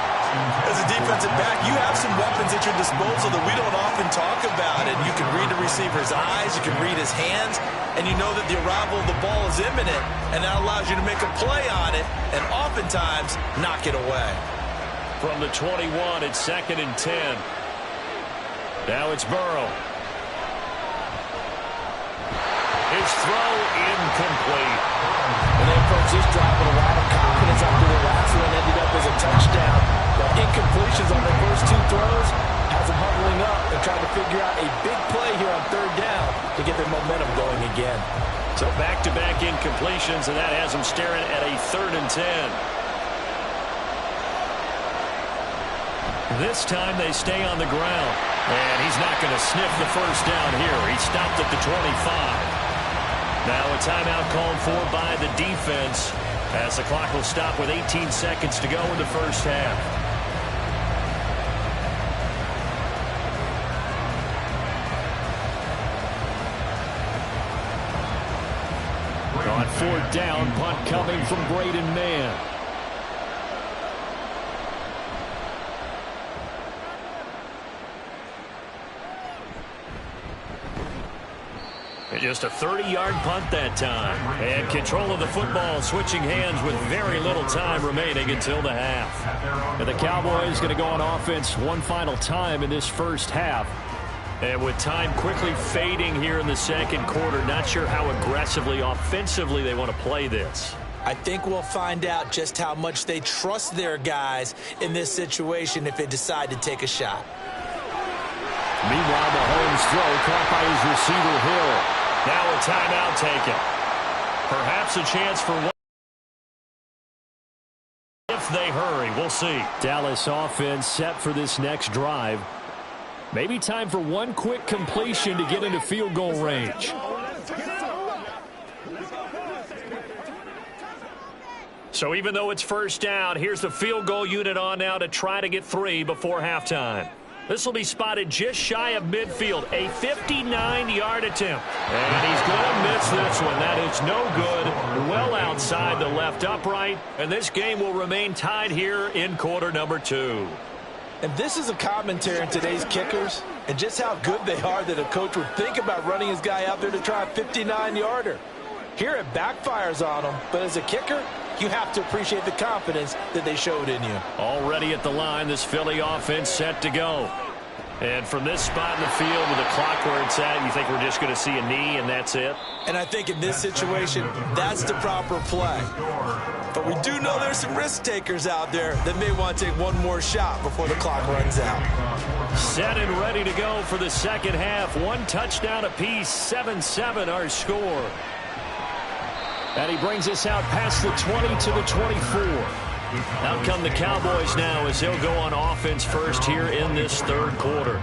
As a defensive back, you have some weapons at your disposal that we don't often talk about. And you can read the receiver's eyes, you can read his hands, and you know that the arrival of the ball is imminent, and that allows you to make a play on it and oftentimes knock it away. From the 21, it's 2nd and 10. Now it's Burrow. His throw incomplete. And they approach this drive with a lot of confidence after the last one ended up as a touchdown. But incompletions on their first 2 throws has them huddling up and trying to figure out a big play here on 3rd down to get their momentum going again. So back-to-back incompletions, and that has them staring at a 3rd and 10. This time they stay on the ground. And he's not going to sniff the first down here. He stopped at the 25. Now a timeout called for by the defense as the clock will stop with 18 seconds to go in the first half. On 4th down, punt coming from Braden Mann. Just a 30-yard punt that time. And control of the football switching hands with very little time remaining until the half. And the Cowboys going to go on offense one final time in this first half. And with time quickly fading here in the second quarter, not sure how aggressively, offensively they want to play this. I think we'll find out just how much they trust their guys in this situation if they decide to take a shot. Meanwhile, Mahomes' throw caught by his receiver, Hill. Now a timeout taken. Perhaps a chance for one. If they hurry, we'll see. Dallas offense set for this next drive. Maybe time for one quick completion to get into field goal range. So even though it's first down, here's the field goal unit on now to try to get 3 before halftime. This will be spotted just shy of midfield, a 59-yard attempt. And he's going to miss this one. That is no good. Well outside the left upright. And this game will remain tied here in quarter number 2. And this is a commentary on today's kickers and just how good they are that a coach would think about running his guy out there to try a 59-yarder. Here it backfires on him, but as a kicker, you have to appreciate the confidence that they showed in you. Already at the line, this Philly offense set to go. And from this spot in the field with the clock where it's at, you think we're just going to see a knee and that's it? And I think in this situation, that's the proper play. But we do know there's some risk takers out there that may want to take one more shot before the clock runs out. Set and ready to go for the second half. One touchdown apiece, 7-7 our score. And he brings us out past the 20 to the 24. Out come the Cowboys now as they'll go on offense first here in this third quarter.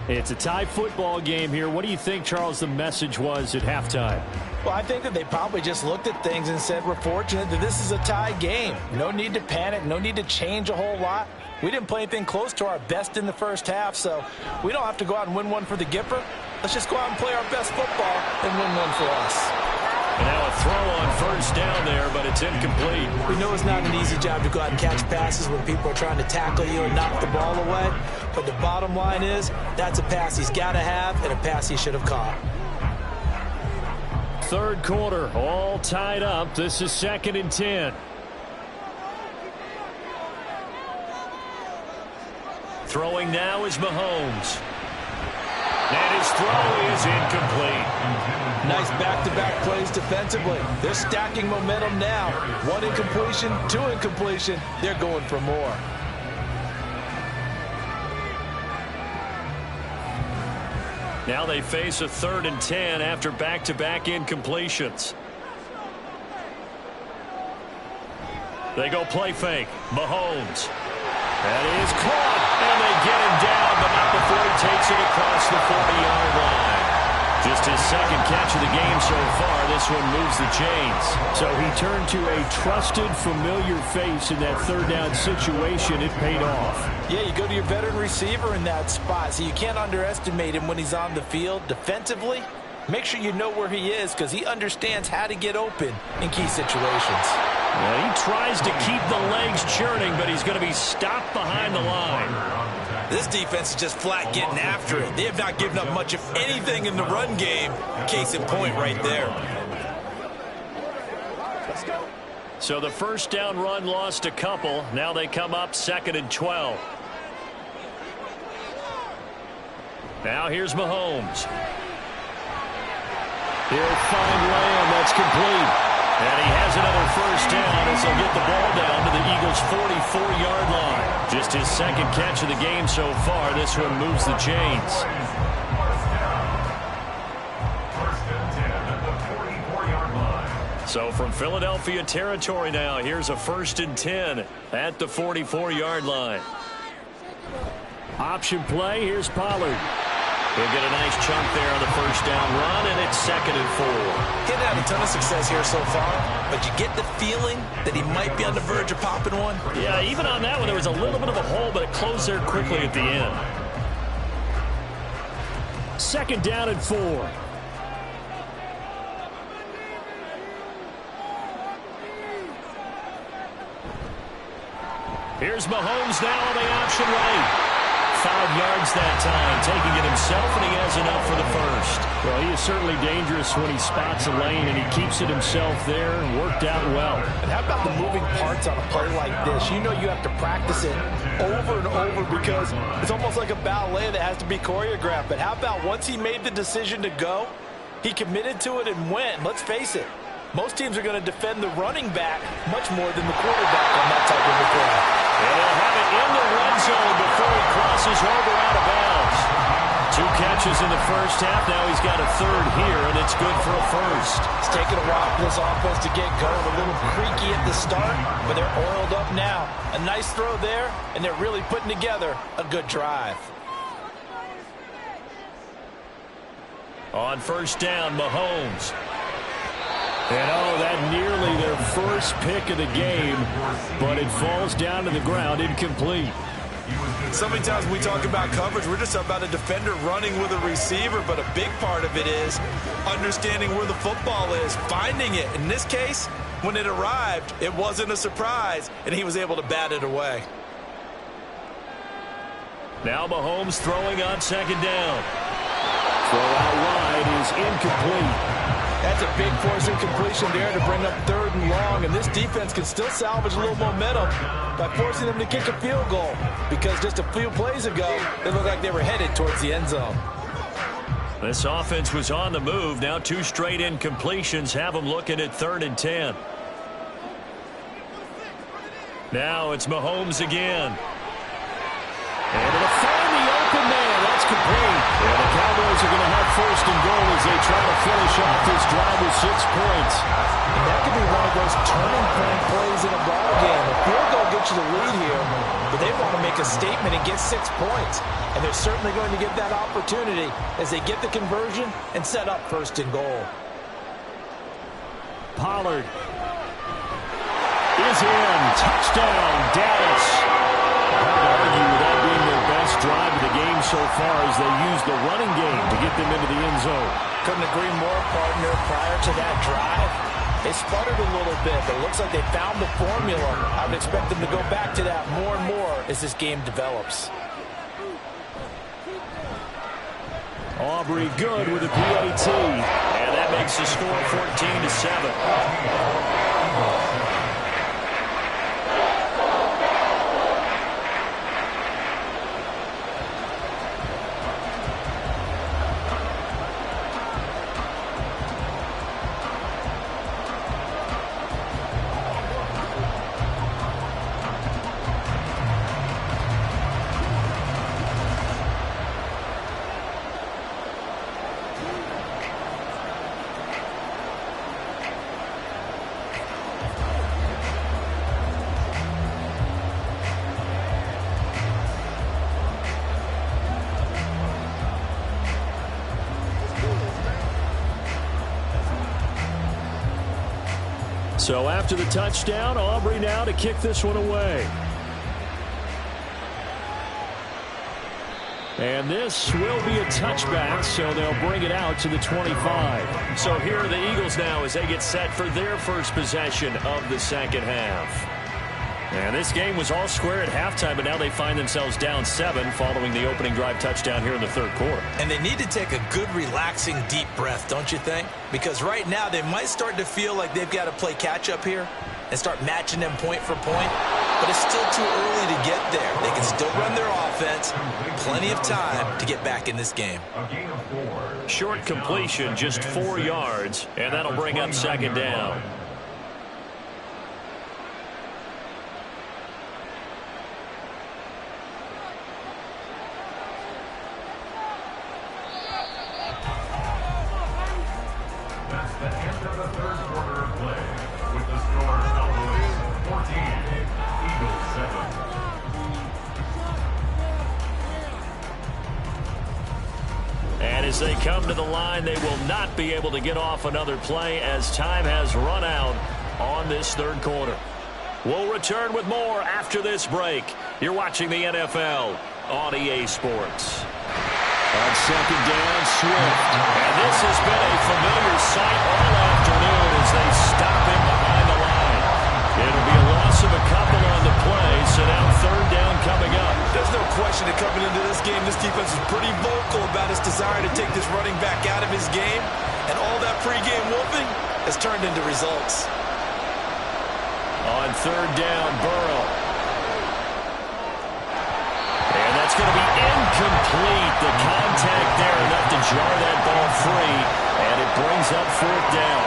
It's a tie football game here. What do you think, Charles, the message was at halftime? Well, I think that they probably just looked at things and said, we're fortunate that this is a tie game. No need to panic. No need to change a whole lot. We didn't play anything close to our best in the first half, so we don't have to go out and win one for the Gipper. Let's just go out and play our best football and win one for us. And now a throw on first down there, but it's incomplete. We know it's not an easy job to go out and catch passes when people are trying to tackle you and knock the ball away. But the bottom line is, that's a pass he's got to have and a pass he should have caught. Third quarter, all tied up. This is 2nd and 10. Throwing now is Mahomes. And his throw is incomplete. Nice back-to-back plays defensively. They're stacking momentum now. One incompletion, two incompletion. They're going for more. Now they face a 3rd and 10 after back-to-back incompletions. They go play fake. Mahomes. That is caught, and they get him down, but not before he takes it across the 40-yard line. Just his 2nd catch of the game so far. This one moves the chains. So he turned to a trusted, familiar face in that 3rd down situation. It paid off. Yeah, you go to your veteran receiver in that spot, so you can't underestimate him when he's on the field. Defensively, make sure you know where he is because he understands how to get open in key situations. Well, he tries to keep the legs churning, but he's going to be stopped behind the line. This defense is just flat getting after it. They have not given up much of anything in the run game. Case in point right there. So the 1st down run lost a couple. Now they come up 2nd and 12. Now here's Mahomes. He'll find Lamb. That's complete. And he has another 1st down as he'll get the ball down to the Eagles' 44-yard line. Just his 2nd catch of the game so far. This one moves the chains. So from Philadelphia territory now, here's a 1st and 10 at the 44-yard line. Option play. Here's Pollard. He'll get a nice chunk there on the 1st down run, and it's 2nd and 4. He's had a ton of success here so far, but you get the feeling that he might be on the verge of popping one. Yeah, even on that one, there was a little bit of a hole, but it closed there quickly at the end. 2nd down and 4. Here's Mahomes now on the option right. 5 yards that time, taking it himself, and he has enough for the 1st. Well, he is certainly dangerous when he spots a lane, and he keeps it himself there and worked out well. And how about the moving parts on a play like this? You know you have to practice it over and over because it's almost like a ballet that has to be choreographed. But how about once he made the decision to go, he committed to it and went. Let's face it, most teams are going to defend the running back much more than the quarterback on that type of a play. And they'll have it in the red zone before he crosses over out of bounds. 2 catches in the 1st half. Now he's got a 3rd here, and it's good for a 1st. It's taken a while for this offense to get going. A little creaky at the start, but they're oiled up now. A nice throw there, and they're really putting together a good drive. On 1st down, Mahomes. And that nearly their 1st pick of the game, but it falls down to the ground incomplete. So many times when we talk about coverage, we're just about a defender running with a receiver, but a big part of it is understanding where the football is, finding it. In this case, when it arrived, it wasn't a surprise, and he was able to bat it away. Now Mahomes throwing on 2nd down. Throw out wide is incomplete. That's a big force incompletion there to bring up 3rd and long, and this defense can still salvage a little momentum by forcing them to kick a field goal because just a few plays ago, they looked like they were headed towards the end zone. This offense was on the move. Now 2 straight incompletions have them looking at 3rd and 10. Now it's Mahomes again. And it'll find the open man. That's complete. And the Cowboys are going to have 1st and goal as they try to finish off this drive with 6 points. And that could be one of those turning point plays in a ball game. A field goal gets you the lead here, but they want to make a statement and get 6 points. And they're certainly going to get that opportunity as they get the conversion and set up 1st and goal. Pollard is in. Touchdown, Dallas. Hard to argue with that being their best drive of the game so far as they use the running game to get them into the end zone. Couldn't agree more, partner. Prior to that drive, they sputtered a little bit, but it looks like they found the formula. I would expect them to go back to that more and more as this game develops. Aubrey good with a PAT. And that makes the score 14-7. So after the touchdown, Aubrey now to kick this one away. And this will be a touchback, so they'll bring it out to the 25. So here are the Eagles now as they get set for their first possession of the second half. And this game was all square at halftime, but now they find themselves down 7 following the opening drive touchdown here in the third quarter. And they need to take a good, relaxing, deep breath, don't you think? Because right now they might start to feel like they've got to play catch-up here and start matching them point for point. But it's still too early to get there. They can still run their offense. Plenty of time to get back in this game. Short completion, just 4 yards, and that'll bring up second down. That's the end of the third quarter of play. With the score, Cowboys 14, Eagles 7. And as they come to the line, they will not be able to get off another play as time has run out on this third quarter. We'll return with more after this break. You're watching the NFL on EA Sports. On second down, Swift. And this has been a familiar sight all afternoon as they stop him behind the line. It'll be a loss of a couple on the play, so now third down coming up. There's no question that coming into this game, this defense is pretty vocal about its desire to take this running back out of his game. And all that pregame whooping has turned into results. On third down, Burrow. And that's going to be incomplete. The contact there enough to jar that ball free, and it brings up fourth down.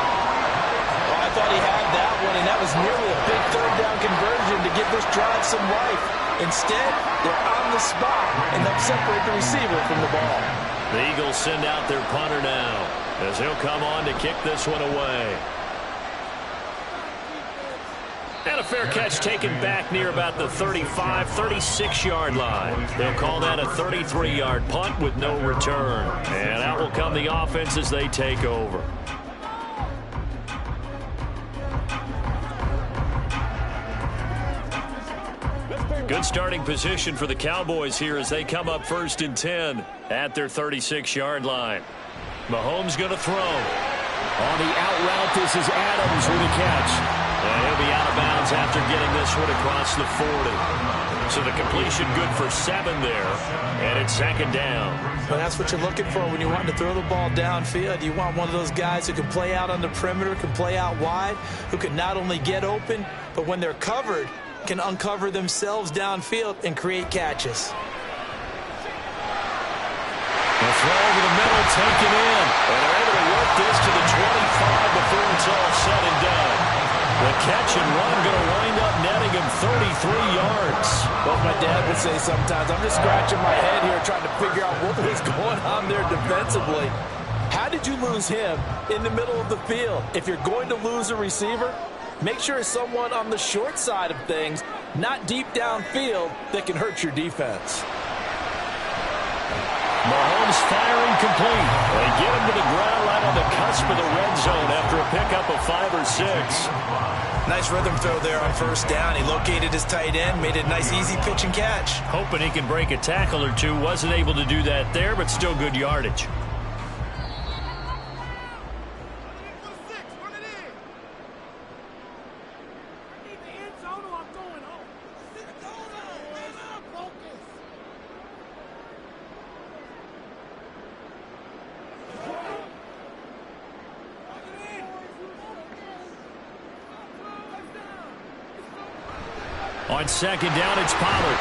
Well, I thought he had that one, and that was nearly a big third down conversion to give this drive some life. Instead, they're on the spot, and they'll separate the receiver from the ball. The Eagles send out their punter now as he'll come on to kick this one away. And a fair catch taken back near about the 35, 36-yard line. They'll call that a 33-yard punt with no return. And out will come the offense as they take over. Good starting position for the Cowboys here as they come up first and 10 at their 36-yard line. Mahomes going to throw. On the out route, this is Adams with a catch. And he'll be out of bounds after getting this one across the 40. So the completion good for 7 there, and it's second down. But that's what you're looking for when you want to throw the ball downfield. You want one of those guys who can play out on the perimeter, can play out wide, who can not only get open, but when they're covered, can uncover themselves downfield and create catches. The throw over the middle, taken in. And they're able to work this to the 25 before it's all said and done. The catch and run going to wind up netting him 33 yards. Well, my dad would say sometimes, I'm just scratching my head here trying to figure out what was going on there defensively. How did you lose him in the middle of the field? If you're going to lose a receiver, make sure it's someone on the short side of things, not deep downfield, that can hurt your defense. Mahomes firing complete. They get him to the ground right on the cusp of the red zone after a pickup of 5 or 6. Nice rhythm throw there on first down. He located his tight end, made it a nice easy pitch and catch. Hoping he can break a tackle or two. Wasn't able to do that there, but still good yardage. On second down, it's Pollard.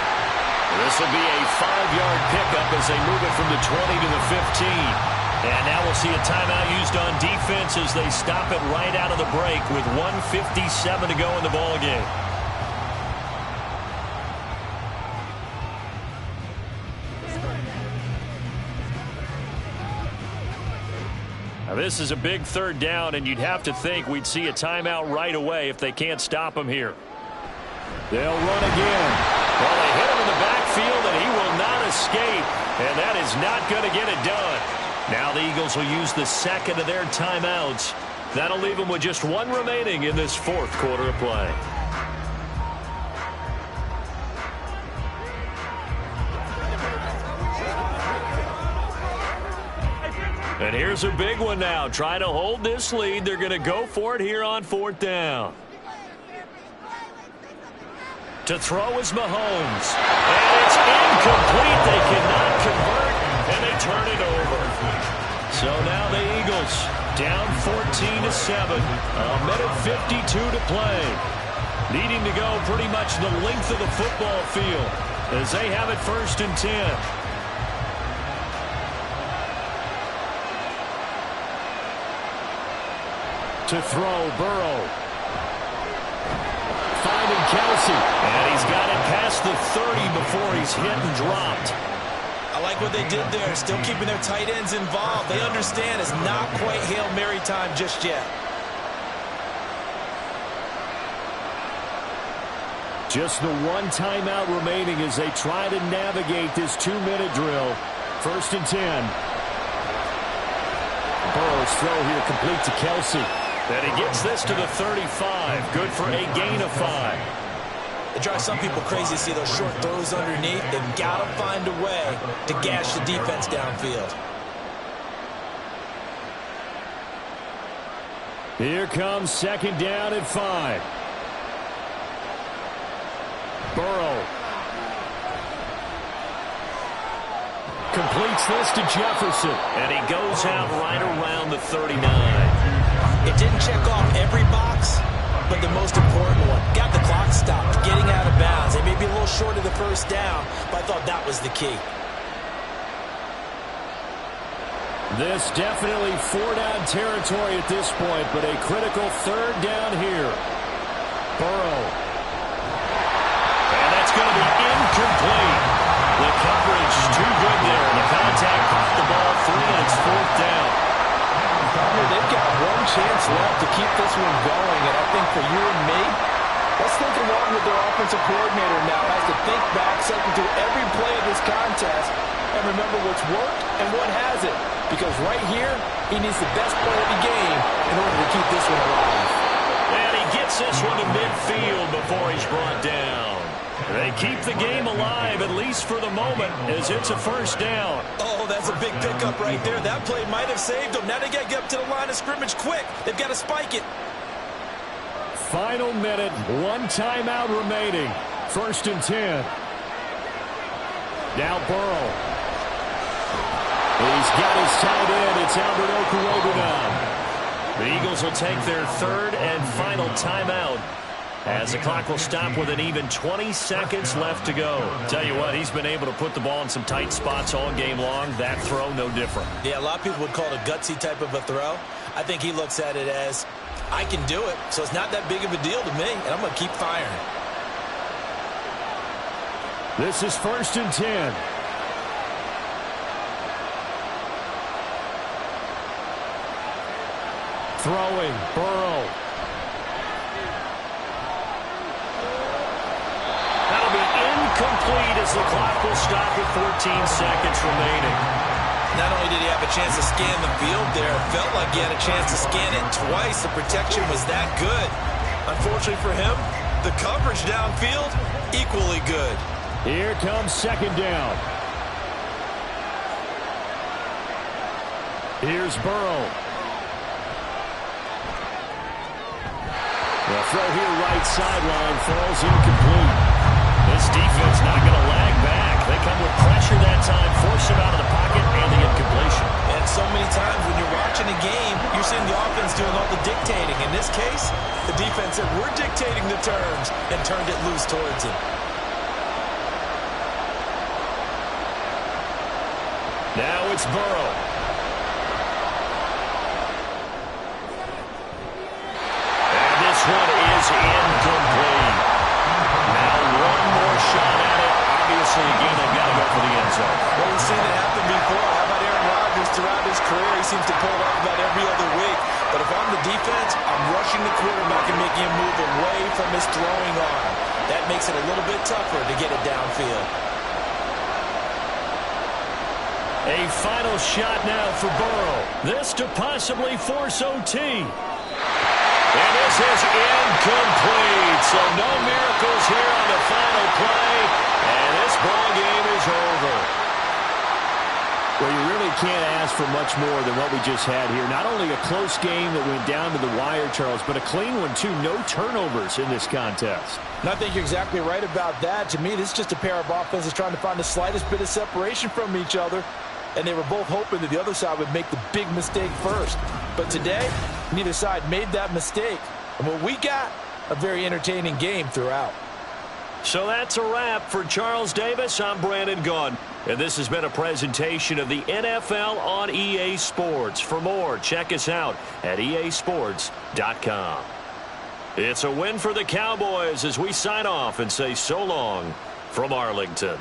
This will be a 5-yard pickup as they move it from the 20 to the 15. And now we'll see a timeout used on defense as they stop it right out of the break with 1:57 to go in the ballgame. Now this is a big third down, and you'd have to think we'd see a timeout right away if they can't stop him here. They'll run again. Well, they hit him in the backfield, and he will not escape. And that is not going to get it done. Now the Eagles will use the second of their timeouts That'll leave them with just one remaining in this fourth quarter of play. And here's a big one now. Trying to hold this lead. They're going to go for it here on fourth down. To throw is Mahomes. And it's incomplete. They cannot convert, and they turn it over. So now the Eagles down 14-7. A minute 52 to play. Needing to go pretty much the length of the football field as they have it 1st and 10. To throw, Burrow. Finding Kelsey. And he's got it past the 30 before he's hit and dropped. I like what they did there. Still keeping their tight ends involved. They understand it's not quite Hail Mary time just yet. Just the one timeout remaining as they try to navigate this 2-minute drill. 1st and 10. Burrow's throw here complete to Kelsey. And he gets this to the 35. Good for a gain of 5. It drives some people crazy to see those short throws underneath. They've got to find a way to gash the defense downfield. Here comes 2nd down and 5. Burrow. Completes this to Jefferson. And he goes out right around the 39. It didn't check off every box, but the most important one. Got the clock stopped, getting out of bounds. They may be a little short of the 1st down, but I thought that was the key. This definitely 4-down territory at this point, but a critical 3rd down here. Burrow. And that's going to be incomplete. The coverage is too good there. The contact caught the ball free, and it's 4th down. They've got one chance left to keep this one going, and I think for you and me, let's think along with their offensive coordinator now has to think back, cycle through every play of this contest, and remember what's worked and what hasn't. Because right here, he needs the best play of the game in order to keep this one alive. And he gets this one to midfield before he's brought down. They keep the game alive, at least for the moment, as it's a 1st down. Oh, that's a big pickup right there. That play might have saved them. Now they got to get up to the line of scrimmage quick. They've got to spike it. Final minute, one timeout remaining. 1st and 10. Now Burrow. He's got his tight end. It's Albert Okurogu. The Eagles will take their 3rd and final timeout, as the clock will stop with an even 20 seconds left to go. Tell you what, he's been able to put the ball in some tight spots all game long. That throw, no different. Yeah, a lot of people would call it a gutsy type of a throw. I think he looks at it as, I can do it, so it's not that big of a deal to me, and I'm going to keep firing. This is 1st and 10. Throwing, Burrow. That'll be incomplete as the clock will stop with 14 seconds remaining. Not only did he have a chance to scan the field there, it felt like he had a chance to scan it twice. The protection was that good. Unfortunately for him, the coverage downfield, equally good. Here comes 2nd down. Here's Burrow. The throw here right sideline falls incomplete. This defense not going to lag back. They come with pressure that time, force him out of the pocket, and the incompletion. And so many times when you're watching a game, you're seeing the offense doing all the dictating. In this case, the defense said, we're dictating the terms, and turned it loose towards him. Now it's Burrow. And this one is incomplete. Now one more shot at it. Obviously, again, they've got to go for the end zone. Well, we've seen it happen before. How about Aaron Rodgers throughout his career? He seems to pull it off about every other week. But if I'm the defense, I'm rushing the quarterback and making him move away from his throwing arm. That makes it a little bit tougher to get it downfield. A final shot now for Burrow. This to possibly force OT. And this is incomplete. So no miracles here on the final play. And this ball game is over. Well, you really can't ask for much more than what we just had here. Not only a close game that went down to the wire, Charles, but a clean one, too. No turnovers in this contest. And I think you're exactly right about that. To me, this is just a pair of offenses trying to find the slightest bit of separation from each other. And they were both hoping that the other side would make the big mistake first. But today, neither side made that mistake. And what we got, a very entertaining game throughout. So that's a wrap for Charles Davis. I'm Brandon Gaudin. And this has been a presentation of the NFL on EA Sports. For more, check us out at easports.com. It's a win for the Cowboys as we sign off and say so long from Arlington.